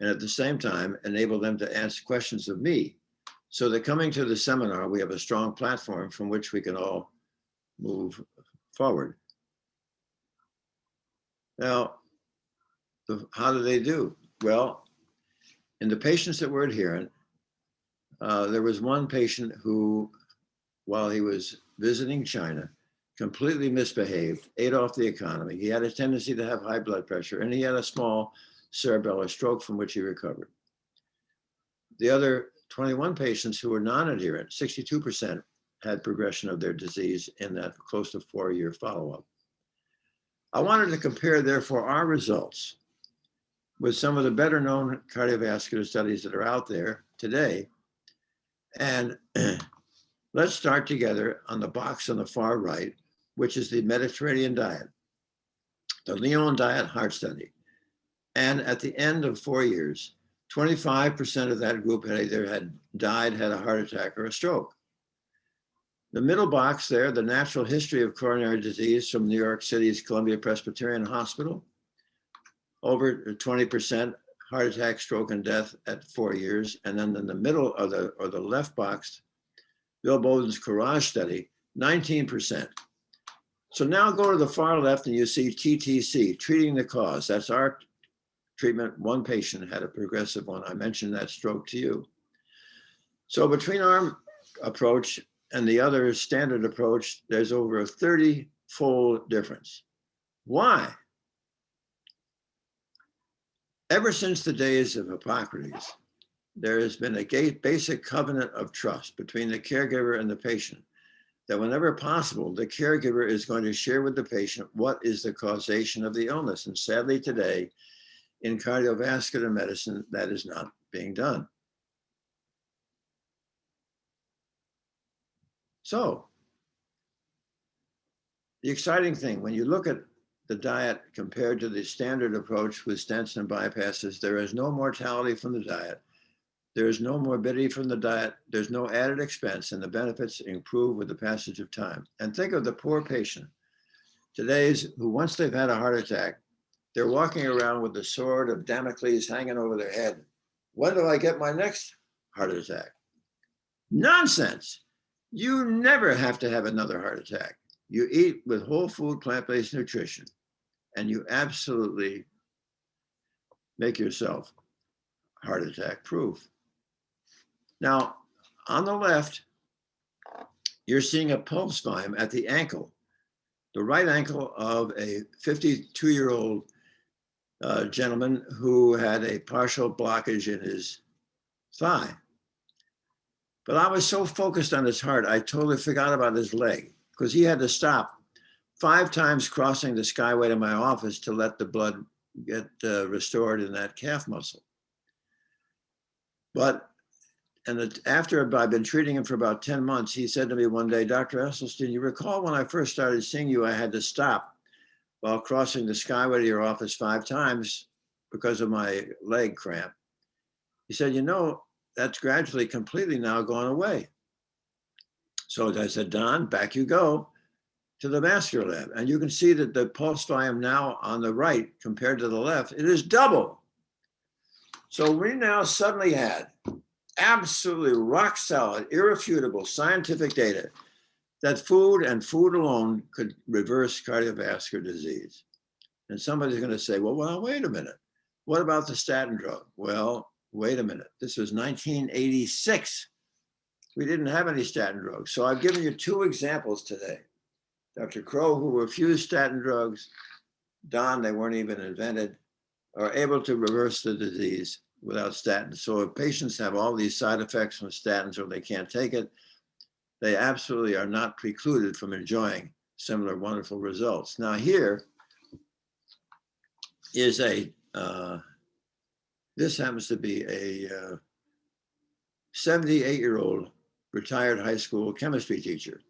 and at the same time enable them to ask questions of me so that coming to the seminar, we have a strong platform from which we can all move forward. Now, how do they do? Well, in the patients that were adherent, there was one patient who, while he was visiting China, completely misbehaved, ate off the economy. He had a tendency to have high blood pressure, and he had a small cerebellar stroke from which he recovered. The other 21 patients who were non-adherent, 62% had progression of their disease in that close to 4-year follow-up. I wanted to compare, therefore, our results with some of the better known cardiovascular studies that are out there today. And let's start together on the box on the far right, which is the Mediterranean diet, the Lyon diet heart study. And at the end of 4 years, 25% of that group had either died, had a heart attack or a stroke. The middle box there, the natural history of coronary disease from New York City's Columbia Presbyterian Hospital, over 20% heart attack, stroke, and death at 4 years. And then in the middle of the left box, Bill Bowden's Courage study, 19%. So now go to the far left and you see TTC, treating the cause. That's our treatment. One patient had a progressive one. I mentioned that stroke to you. So between our approach and the other standard approach, there's over a 30-fold difference. Why? Ever since the days of Hippocrates, there has been a basic covenant of trust between the caregiver and the patient, that whenever possible, the caregiver is going to share with the patient what is the causation of the illness. And sadly today, in cardiovascular medicine, that is not being done. So, the exciting thing, when you look at the diet compared to the standard approach with stents and bypasses, there is no mortality from the diet. There is no morbidity from the diet. There's no added expense, and the benefits improve with the passage of time. And think of the poor patient today's who, once they've had a heart attack, they're walking around with the sword of Damocles hanging over their head. When do I get my next heart attack? Nonsense. You never have to have another heart attack. You eat with whole food, plant-based nutrition, and you absolutely make yourself heart attack proof. Now, on the left, you're seeing a pulse volume at the ankle, the right ankle of a 52-year-old gentleman who had a partial blockage in his thigh. But I was so focused on his heart, I totally forgot about his leg because he had to stop 5 times crossing the skyway to my office to let the blood get restored in that calf muscle. But after I've been treating him for about 10 months, he said to me one day, Dr. Esselstyn, you recall when I first started seeing you, I had to stop while crossing the skyway to your office 5 times because of my leg cramp. He said, you know, that's gradually completely now gone away. So I said, Don, back you go to the vascular lab. And you can see that the pulse volume now on the right compared to the left, it is double. So we now suddenly had absolutely rock solid, irrefutable scientific data that food and food alone could reverse cardiovascular disease. And somebody's going to say, well, wait a minute. What about the statin drug? Well, wait a minute. This was 1986. We didn't have any statin drugs. So I've given you 2 examples today. Dr. Crow, who refused statin drugs, Don, they weren't even invented, are able to reverse the disease without statins. So if patients have all these side effects from statins or they can't take it, they absolutely are not precluded from enjoying similar wonderful results. Now here is this happens to be a 78-year-old retired high school chemistry teacher.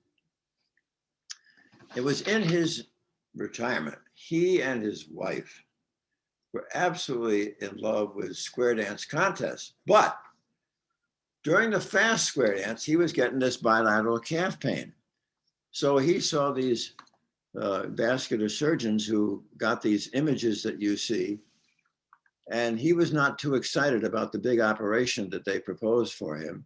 It was in his retirement. He and his wife were absolutely in love with square dance contests. But during the fast square dance, he was getting this bilateral calf pain. So he saw these vascular surgeons who got these images that you see, and he was not too excited about the big operation that they proposed for him.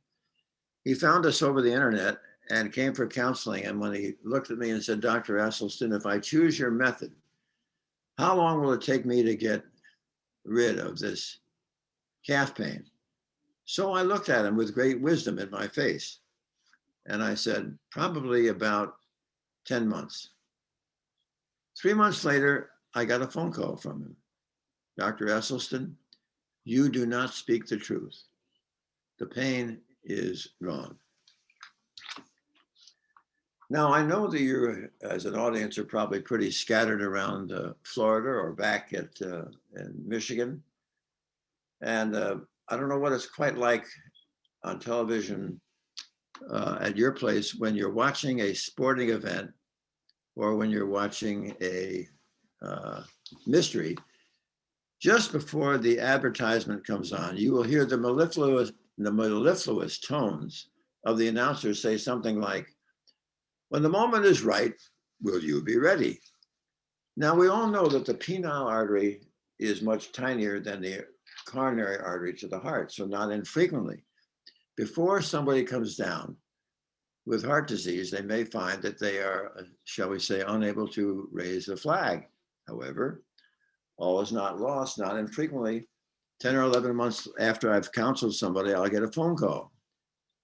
He found us over the internet and came for counseling. And when he looked at me and said, Dr. Esselstyn, if I choose your method, how long will it take me to get rid of this calf pain? So I looked at him with great wisdom in my face. And I said, probably about 10 months. 3 months later, I got a phone call from him. Dr. Esselstyn, you do not speak the truth. The pain is gone. Now, I know that you, as an audience, are probably pretty scattered around Florida or back in Michigan. And I don't know what it's quite like on television at your place when you're watching a sporting event or when you're watching a mystery. Just before the advertisement comes on, you will hear the mellifluous tones of the announcer say something like, when the moment is right, will you be ready? Now, we all know that the penile artery is much tinier than the coronary artery to the heart, so not infrequently, before somebody comes down with heart disease, they may find that they are, shall we say, unable to raise the flag. However, all is not lost. Not infrequently, 10 or 11 months after I've counseled somebody, I'll get a phone call.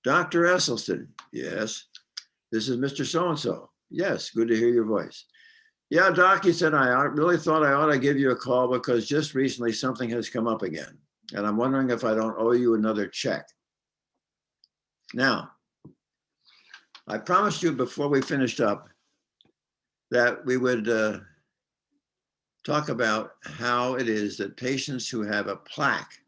Dr. Esselstyn, yes. This is Mr. So-and-so. Yes, good to hear your voice. Yeah, doc, he said, I really thought I ought to give you a call because just recently something has come up again. And I'm wondering if I don't owe you another check. Now, I promised you before we finished up that we would talk about how it is that patients who have a plaque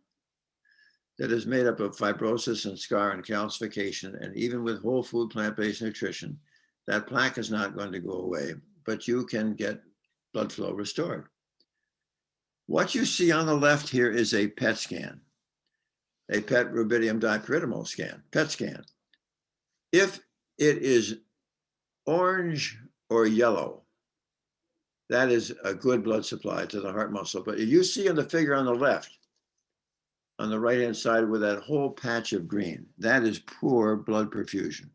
that is made up of fibrosis and scar and calcification, and even with whole food plant-based nutrition, that plaque is not going to go away, but you can get blood flow restored. What you see on the left here is a PET scan, a PET rubidium dipyridamole scan, PET scan. If it is orange or yellow, that is a good blood supply to the heart muscle. But you see in the figure on the left, on the right-hand side with that whole patch of green, that is poor blood perfusion.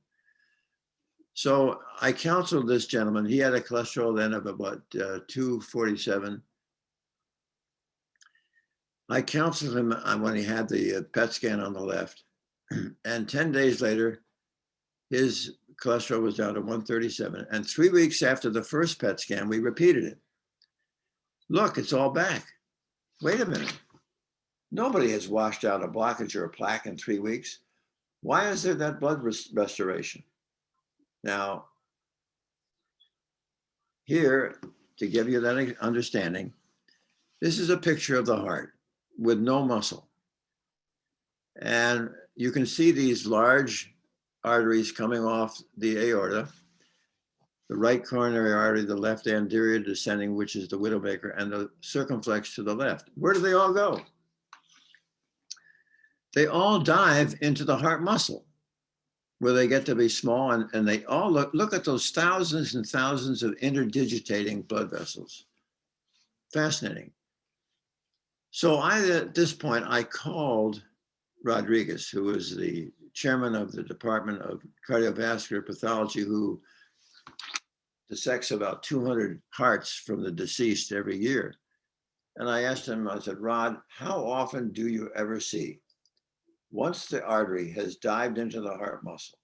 So I counseled this gentleman. He had a cholesterol then of about 247. I counseled him when he had the PET scan on the left. And 10 days later, his cholesterol was down to 137. And 3 weeks after the first PET scan, we repeated it. Look, it's all back. Wait a minute. Nobody has washed out a blockage or a plaque in 3 weeks. Why is there that blood restoration? Now, here, to give you that understanding, this is a picture of the heart with no muscle. And you can see these large arteries coming off the aorta, the right coronary artery, the left anterior descending, which is the widowmaker, and the circumflex to the left. Where do they all go? They all dive into the heart muscle where they get to be small, and they all look at those thousands and thousands of interdigitating blood vessels. Fascinating. So at this point, I called Rodriguez, who was the chairman of the Department of Cardiovascular Pathology, who dissects about 200 hearts from the deceased every year. And I asked him, I said, Rod, how often do you ever see, once the artery has dived into the heart muscle,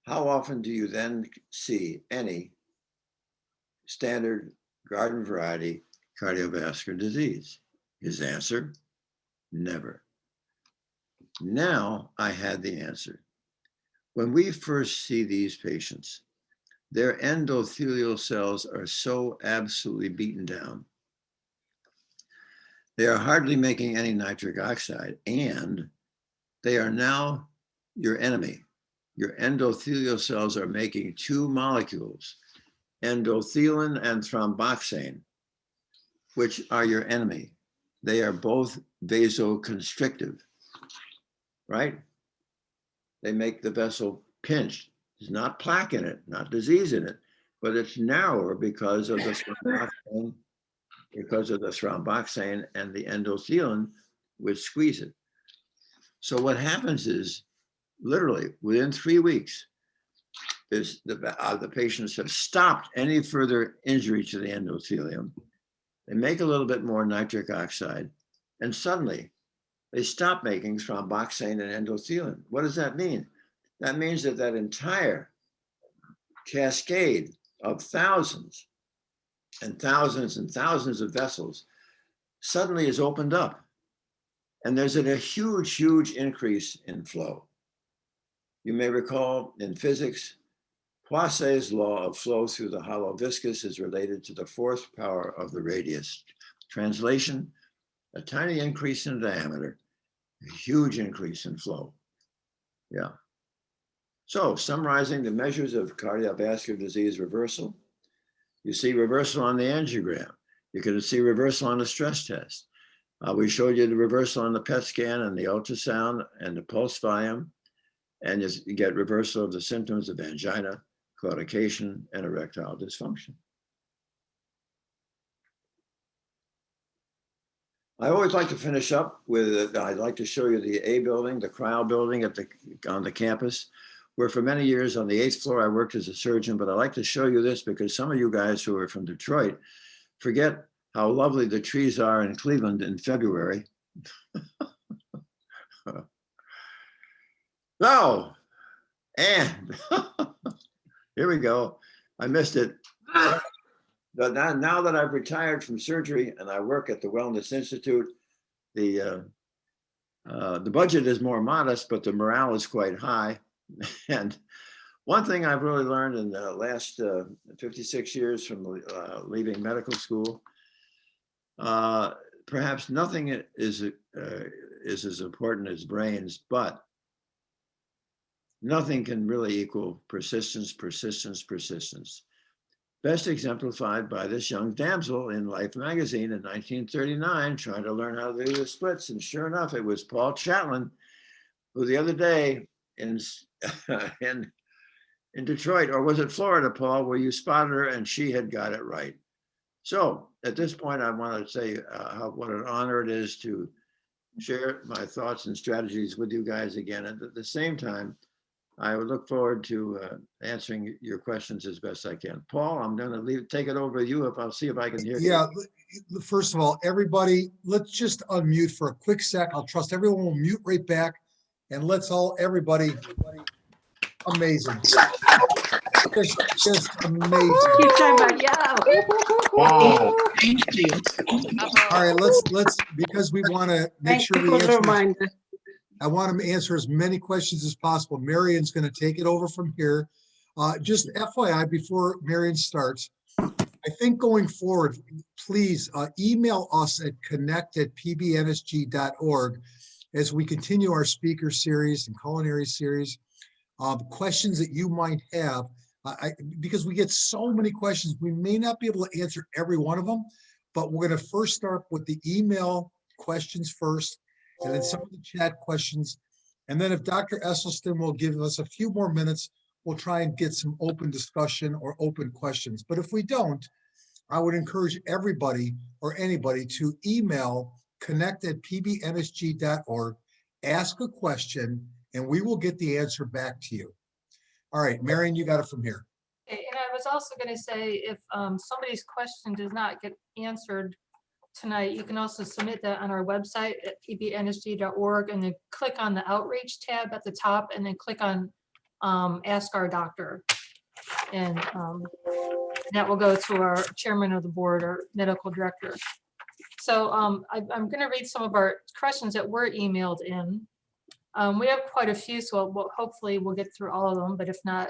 how often do you then see any standard garden variety cardiovascular disease? His answer, never. Now I had the answer. When we first see these patients, their endothelial cells are so absolutely beaten down. They are hardly making any nitric oxide, and they are now your enemy. Your endothelial cells are making two molecules, endothelin and thromboxane, which are your enemy. They are both vasoconstrictive, right? They make the vessel pinched. There's not plaque in it, not disease in it, but it's narrower because of the thromboxane, and the endothelin, which squeeze it. So what happens is, literally within 3 weeks, the patients have stopped any further injury to the endothelium. They make a little bit more nitric oxide, and suddenly they stop making thromboxane and endothelin. What does that mean? That means that that entire cascade of thousands and thousands and thousands of vessels suddenly is opened up. And there's a huge, huge increase in flow. You may recall in physics, Poiseuille's law of flow through the hollow viscous is related to the fourth power of the radius. Translation, a tiny increase in diameter, a huge increase in flow. Yeah. So summarizing the measures of cardiovascular disease reversal, you see reversal on the angiogram. You can see reversal on the stress test. We showed you the reversal on the PET scan and the ultrasound and the pulse volume, and you get reversal of the symptoms of angina, claudication, and erectile dysfunction. I always like to finish up with, I'd like to show you the A building, the cryo building on the campus, where for many years on the 8th floor, I worked as a surgeon, but I like to show you this because some of you guys who are from Detroit forget how lovely the trees are in Cleveland in February. So, and here we go. I missed it. But now that I've retired from surgery and I work at the Wellness Institute, the budget is more modest, but the morale is quite high. And one thing I've really learned in the last 56 years from leaving medical school, perhaps nothing is as important as brains, but nothing can really equal persistence, persistence, persistence. Best exemplified by this young damsel in Life magazine in 1939, trying to learn how to do the splits. And sure enough, it was Paul Chatlin, who the other day in Detroit, or was it Florida, Paul, where you spotted her and she had got it right. So at this point, I want to say what an honor it is to share my thoughts and strategies with you guys again. And at the same time, I would look forward to answering your questions as best I can. Paul, I'm going to take it over to you. I'll see if I can hear you. Yeah, first of all, everybody, let's just unmute for a quick sec. I'll trust everyone will mute right back, and everybody, amazing. Just amazing. Keep trying back. Yeah. Wow. Thank you. All right, let's because we want to make Thank sure you we for the answer. reminder. I want to answer as many questions as possible. Marion's going to take it over from here. Just FYI, before Marion starts, I think going forward, please email us at connect@pbnsg.org as we continue our speaker series and culinary series. Questions that you might have, because we get so many questions, we may not be able to answer every one of them, but we're going to first start with the email questions first, and then some of the chat questions. And then if Dr. Esselstyn will give us a few more minutes, we'll try and get some open discussion or open questions. But if we don't, I would encourage everybody or anybody to email connect@pbnsg.org, ask a question, and we will get the answer back to you. All right, Marion, you got it from here. And I was also going to say, if somebody's question does not get answered tonight, you can also submit that on our website at pbnsg.org, and then click on the outreach tab at the top, and then click on ask our doctor. And that will go to our chairman of the board or medical director. So I'm going to read some of our questions that were emailed in. We have quite a few, so hopefully we'll get through all of them, but if not,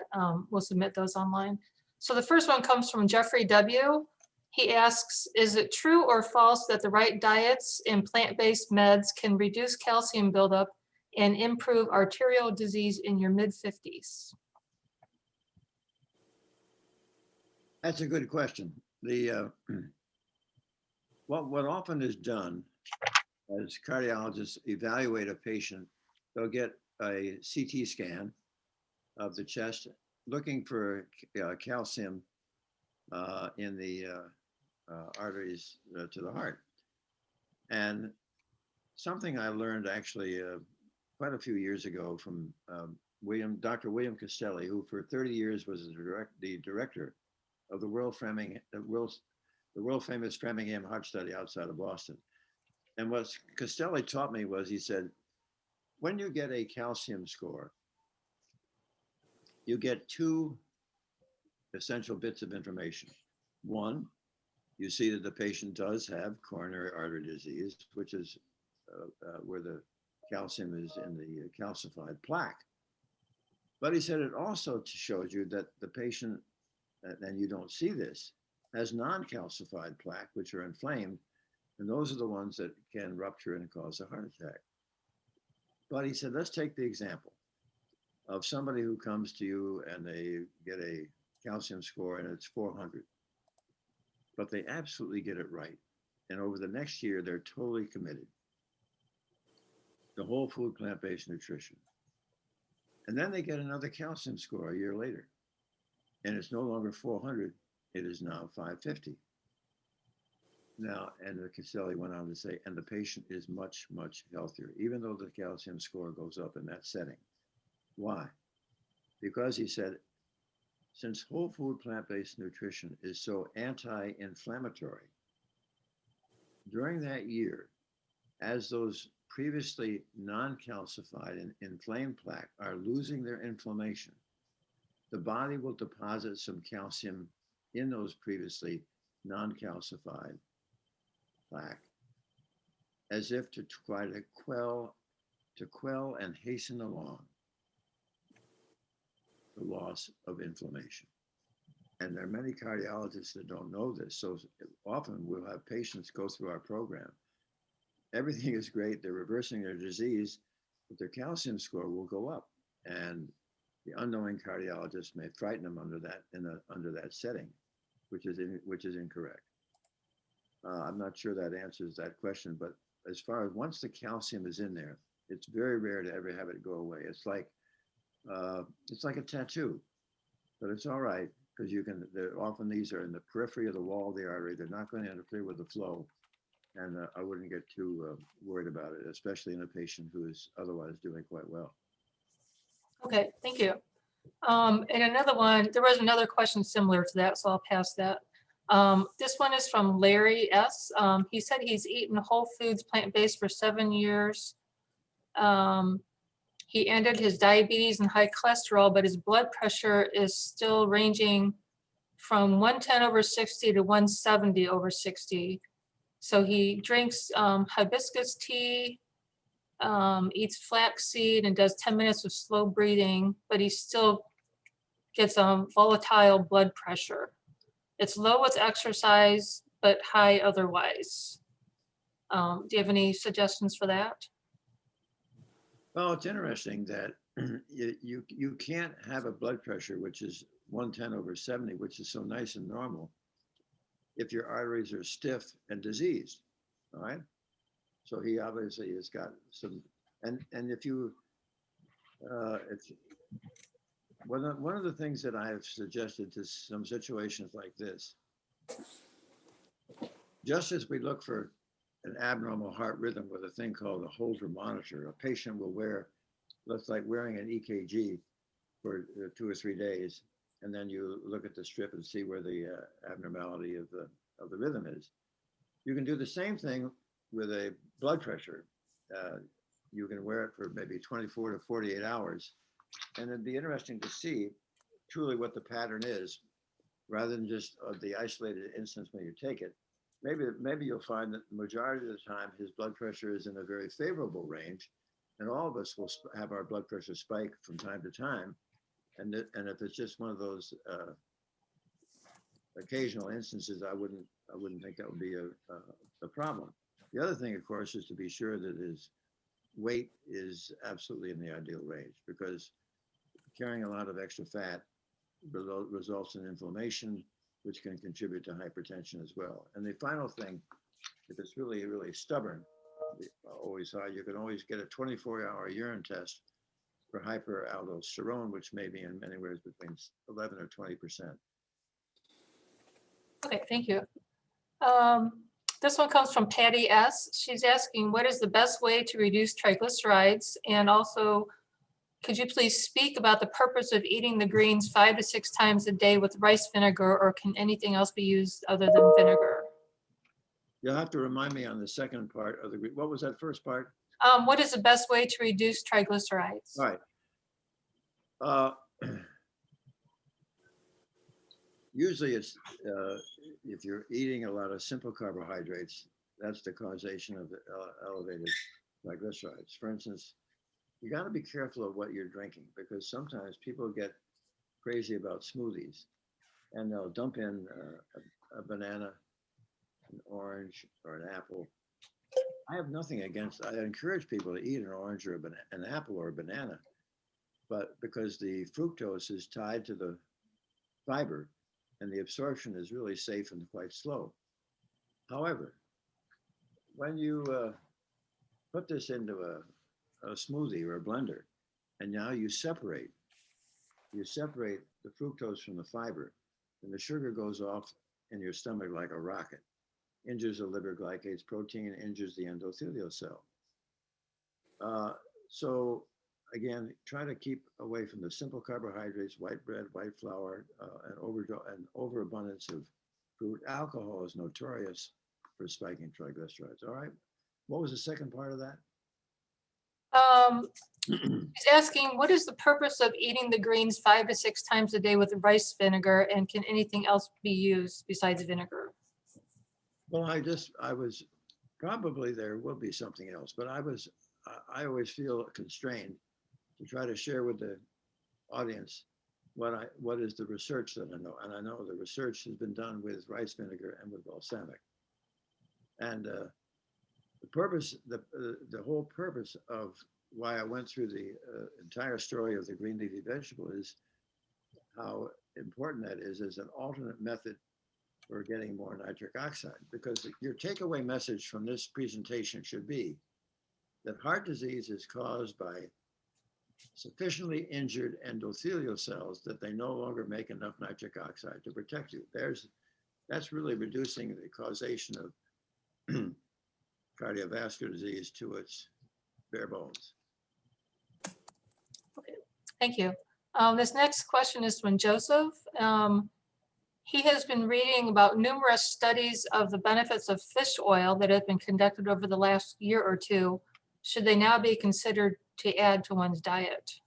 we'll submit those online. So the first one comes from Jeffrey W. He asks, is it true or false that the right diets and plant-based meds can reduce calcium buildup and improve arterial disease in your mid-50s? That's a good question. What often is done as cardiologists evaluate a patient, they'll get a CT scan of the chest looking for calcium in the arteries to the heart. And something I learned actually quite a few years ago from Dr. William Castelli, who for 30 years was the director of the world famous Framingham Heart Study outside of Boston. And what Castelli taught me was, he said, when you get a calcium score, you get two essential bits of information. One, you see that the patient does have coronary artery disease, which is where the calcium is in the calcified plaque. But he said it also shows you that the patient, and you don't see this, has non-calcified plaque, which are inflamed, and those are the ones that can rupture and cause a heart attack. But he said, let's take the example of somebody who comes to you and they get a calcium score and it's 400, but they absolutely get it right. And over the next year, they're totally committed to whole food, plant-based nutrition. And then they get another calcium score a year later, and it's no longer 400, it is now 550. Now, and the Castelli went on to say, and the patient is much, much healthier, even though the calcium score goes up in that setting. Why? Because he said, since whole food plant-based nutrition is so anti-inflammatory, during that year, as those previously non-calcified and inflamed plaque are losing their inflammation, the body will deposit some calcium in those previously non-calcified plaque, as if to try to quell and hasten along the loss of inflammation. And there are many cardiologists that don't know this. So often we'll have patients go through our program. Everything is great. They're reversing their disease, but their calcium score will go up. And the unknowing cardiologist may frighten them under that setting, which is incorrect. I'm not sure that answers that question, but as far as once the calcium is in there, it's very rare to ever have it go away. It's like a tattoo, but it's all right because often these are in the periphery of the wall of the artery. They're not going to interfere with the flow, and I wouldn't get too worried about it, especially in a patient who is otherwise doing quite well. Okay, thank you. And another one, there was another question similar to that, so I'll pass that. This one is from Larry S. He said he's eaten whole foods, plant-based for 7 years. He ended his diabetes and high cholesterol, but his blood pressure is still ranging from 110/60 to 170/60. So he drinks hibiscus tea, eats flaxseed, and does 10 minutes of slow breathing, but he still gets volatile blood pressure. It's low with exercise, but high otherwise. Do you have any suggestions for that? Well, it's interesting that you can't have a blood pressure which is 110/70, which is so nice and normal, if your arteries are stiff and diseased. All right. So he obviously has got some, and if one of the things that I have suggested to some situations like this, just as we look for an abnormal heart rhythm with a thing called a Holter monitor, a patient will wear, looks like wearing an EKG for 2 or 3 days, and then you look at the strip and see where the abnormality of the rhythm is. You can do the same thing with a blood pressure. You can wear it for maybe 24 to 48 hours, and it'd be interesting to see truly what the pattern is, rather than just the isolated instance when you take it. Maybe you'll find that the majority of the time his blood pressure is in a very favorable range, And all of us will have our blood pressure spike from time to time. And if it's just one of those occasional instances, I wouldn't think that would be a problem. The other thing, of course, is to be sure that his weight is absolutely in the ideal range, because carrying a lot of extra fat results in inflammation, which can contribute to hypertension as well. And the final thing, if it's really, really stubborn, always high, you can always get a 24-hour urine test for hyperaldosterone, which may be in many ways between 11 or 20%. Okay, thank you. This one comes from Patty S. She's asking, what is the best way to reduce triglycerides? And also, could you please speak about the purpose of eating the greens 5 to 6 times a day with rice vinegar, or can anything else be used other than vinegar? You'll have to remind me on the second part of the, what was that first part? What is the best way to reduce triglycerides? All right. Usually it's, if you're eating a lot of simple carbohydrates, that's the causation of the elevated triglycerides. For instance, you got to be careful of what you're drinking, because sometimes people get crazy about smoothies and they'll dump in a banana, an orange, or an apple. I have nothing against, I encourage people to eat an orange or an apple or a banana, but because the fructose is tied to the fiber and the absorption is really safe and quite slow. However, when you put this into a smoothie or a blender, and now you separate the fructose from the fiber, and the sugar goes off in your stomach like a rocket, injures the liver glycase protein, injures the endothelial cell. So again, try to keep away from the simple carbohydrates, white bread, white flour, and overabundance of fruit. Alcohol is notorious for spiking triglycerides. All right. What was the second part of that? He's asking, what is the purpose of eating the greens 5 to 6 times a day with rice vinegar, and can anything else be used besides vinegar? Well, I was probably there will be something else, but I always feel constrained to try to share with the audience what is the research that I know. And I know the research has been done with rice vinegar and with balsamic. And the whole purpose of why I went through the entire story of the green leafy vegetable is how important that is as an alternate method for getting more nitric oxide. Because your takeaway message from this presentation should be that heart disease is caused by sufficiently injured endothelial cells that they no longer make enough nitric oxide to protect you. That's really reducing the causation of cardiovascular disease to its bare bones. Okay, thank you. This next question is from Joseph. He has been reading about numerous studies of the benefits of fish oil that have been conducted over the last year or two. Should they now be considered to add to one's diet?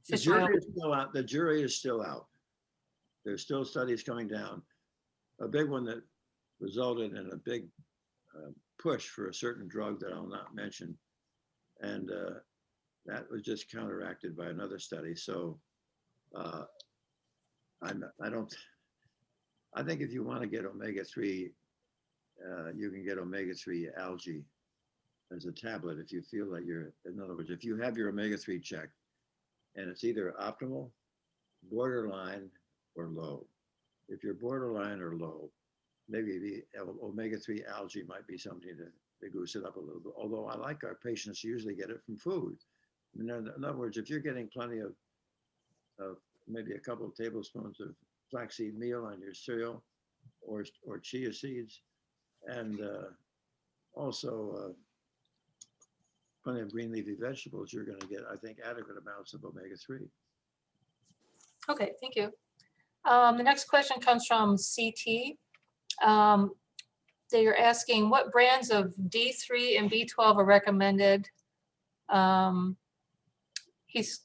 The jury is still out. The jury is still out. There's still studies coming down. A big one that resulted in a big push for a certain drug that I'll not mention. And that was just counteracted by another study. So I think if you want to get omega-3, you can get omega-3 algae as a tablet if you feel that in other words, if you have your omega-3 checked and it's either optimal, borderline, or low. If you're borderline or low, maybe the omega-3 algae might be something to goose it up a little bit. Although I like our patients usually get it from food. I mean, in other words, if you're getting plenty of maybe a couple of tablespoons of flaxseed meal on your cereal, or chia seeds, and also plenty of green leafy vegetables, you're going to get, I think, adequate amounts of omega-3. Okay, thank you. The next question comes from CT. They are asking what brands of D3 and B12 are recommended. He's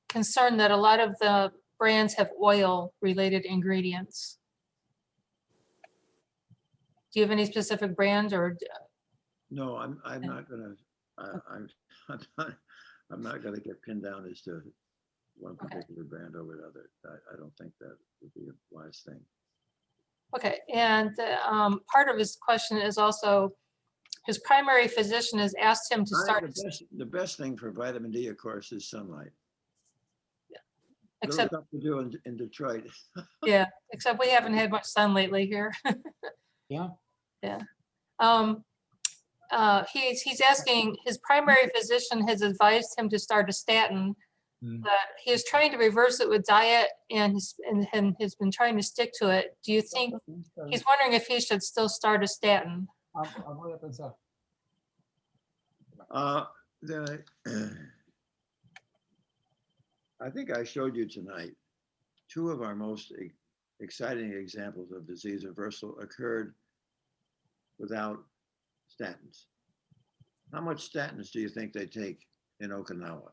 concerned that a lot of the brands have oil-related ingredients. Do you have any specific brand or? No, I'm not going to. I'm not going to get pinned down as to one Okay. particular brand over another. I don't think that would be a wise thing. Okay, and part of his question is also, his primary physician has asked him to start, The best thing for vitamin D, of course, is sunlight. except, Little tough to do in Detroit. yeah, except we haven't had much sun lately here. Yeah. Yeah. He's asking, his primary physician has advised him to start a statin, Mm. but he is trying to reverse it with diet and has been trying to stick to it. Do you think, he's wondering if he should still start a statin? Voy a pensar. I think I showed you tonight two of our most exciting examples of disease reversal occurred without statins. How much statins do you think they take in Okinawa?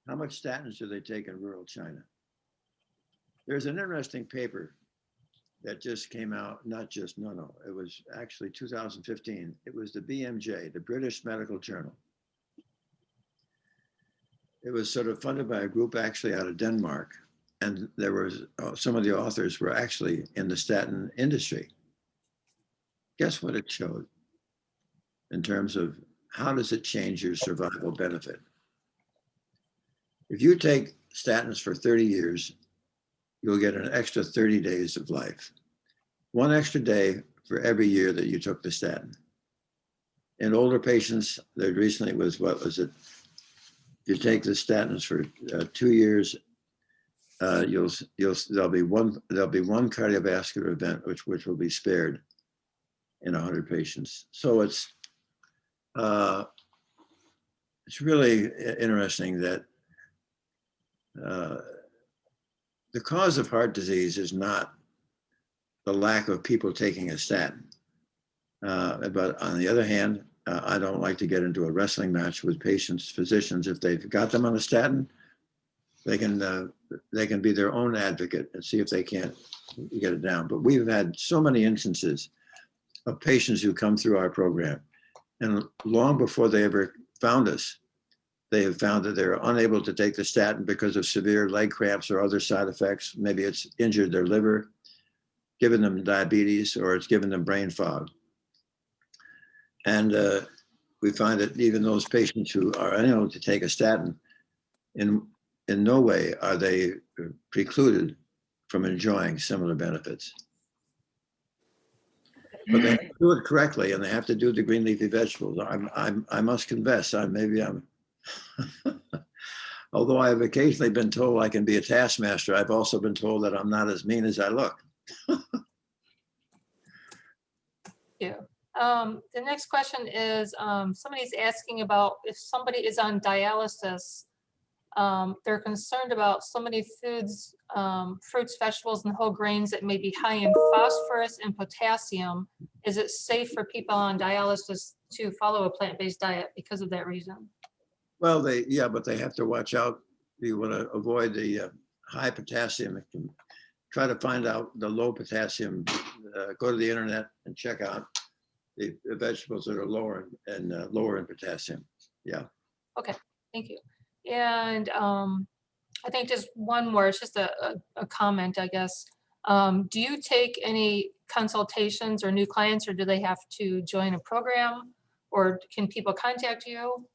How much statins do they take in rural China? There's an interesting paper that just came out, it was actually 2015. It was the BMJ, the British Medical Journal. It was sort of funded by a group actually out of Denmark. And there was, some of the authors were actually in the statin industry. Guess what it showed in terms of how does it change your survival benefit? If you take statins for 30 years, you'll get an extra 30 days of life. One extra day for every year that you took the statin. In older patients, there recently was, what was it? You take the statins for 2 years, there'll be one cardiovascular event which will be spared in 100 patients. So it's really interesting that the cause of heart disease is not the lack of people taking a statin. But on the other hand, I don't like to get into a wrestling match with patients, physicians. If they've got them on a statin, they can be their own advocate and see if they can't get it down. But we've had so many instances of patients who come through our program, and long before they ever found us, they have found that they're unable to take the statin because of severe leg cramps or other side effects. Maybe it's injured their liver, given them diabetes, or it's given them brain fog. And we find that even those patients who are unable to take a statin, in no way are they precluded from enjoying similar benefits. But they have to do it correctly, and they have to do the green leafy vegetables. I must confess, although I have occasionally been told I can be a taskmaster, I've also been told that I'm not as mean as I look. Yeah. The next question is, somebody's asking about if somebody is on dialysis, they're concerned about so many foods, fruits, vegetables, and whole grains that may be high in phosphorus and potassium. Is it safe for people on dialysis to follow a plant-based diet because of that reason? Well, but they have to watch out. You want to avoid the high potassium. Try to find out the low potassium. Go to the internet and check out the vegetables that are lower in potassium. Yeah. Okay, thank you. And I think just one more, it's just a comment, I guess. Do you take any consultations or new clients, or do they have to join a program, or can people contact you?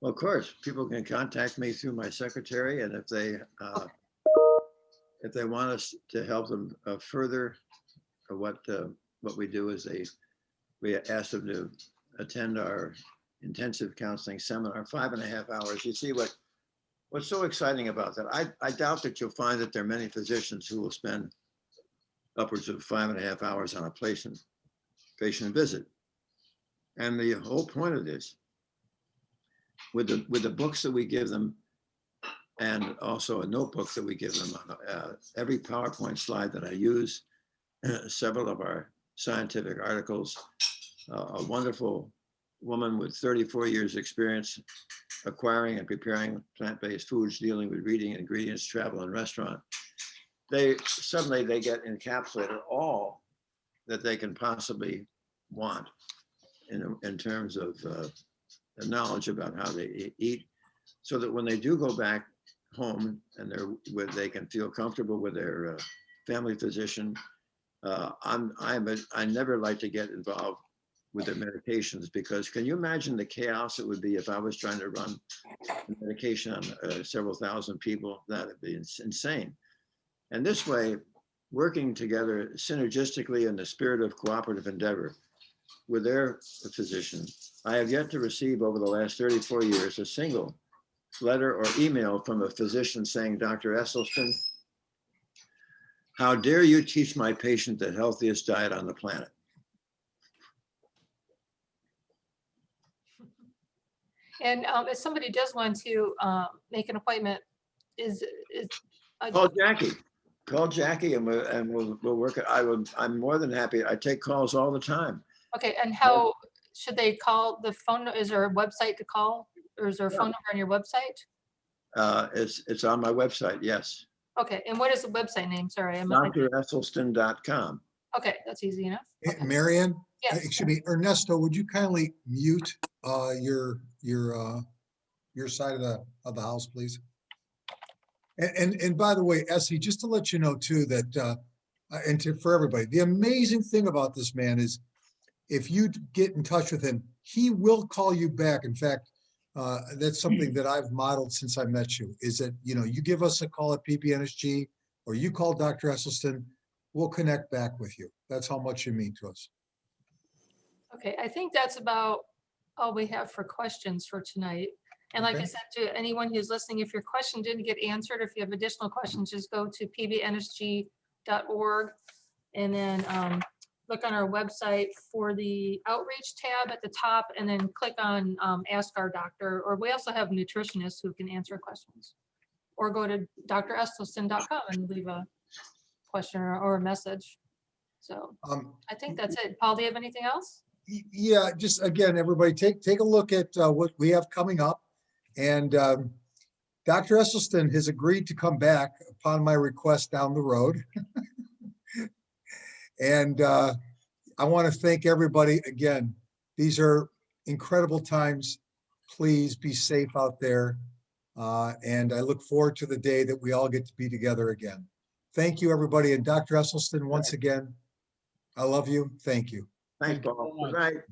Well, of course, people can contact me through my secretary, and if they want us to help them further, what we do is we ask them to attend our intensive counseling seminar, 5.5 hours. You see what's so exciting about that? I doubt that you'll find that there are many physicians who will spend upwards of 5.5 hours on a patient visit. And the whole point of this, with the books that we give them, and also a notebook that we give them on every PowerPoint slide that I use, several of our scientific articles, a wonderful woman with 34 years experience acquiring and preparing plant-based foods, dealing with reading, ingredients, travel, and restaurant. Suddenly they get encapsulated all that they can possibly want in terms of knowledge about how they eat, so that when they do go back home and they can feel comfortable with their family physician. I never like to get involved with their medications, because can you imagine the chaos it would be if I was trying to run medication on several thousand people? That'd be insane. And this way, working together synergistically in the spirit of cooperative endeavor with their physician, I have yet to receive over the last 34 years a single letter or email from a physician saying, Dr. Esselstyn, how dare you teach my patient the healthiest diet on the planet? And if somebody does want to make an appointment, Call Jackie. Call Jackie and we'll work it. I'm more than happy. I take calls all the time. okay, and how should they call the phone? Is there a website to call, or is there a phone number on your website? It's on my website, yes. Okay, and what is the website name? Sorry, DrEsselstyn.com. okay, that's easy enough. Okay. Marianne, Yes. excuse me, Ernesto, would you kindly mute your side of the house, please? And by the way, Essie, just to let you know too, that for everybody, the amazing thing about this man is if you get in touch with him, he will call you back. In fact, that's something that I've modeled since I met you, is that, you give us a call at PPNSG or you call Dr. Esselstyn, we'll connect back with you. That's how much you mean to us. Okay, I think that's about all we have for questions for tonight. And like I Okay. said to anyone who's listening, if your question didn't get answered, if you have additional questions, just go to pbnsg.org and then look on our website for the outreach tab at the top, and then click on Ask Our Doctor. Or we also have nutritionists who can answer questions. Or go to dresselstyn.com and leave a question or a message. So I think that's it. Paul, do you have anything else? Yeah, just again, everybody take a look at what we have coming up. And Dr. Esselstyn has agreed to come back upon my request down the road. And I want to thank everybody again. These are incredible times. Please be safe out there. And I look forward to the day that we all get to be together again. Thank you, everybody. And Dr. Esselstyn, once again, I love you. Thank you. Thanks, Thank you Paul. very Good much. night.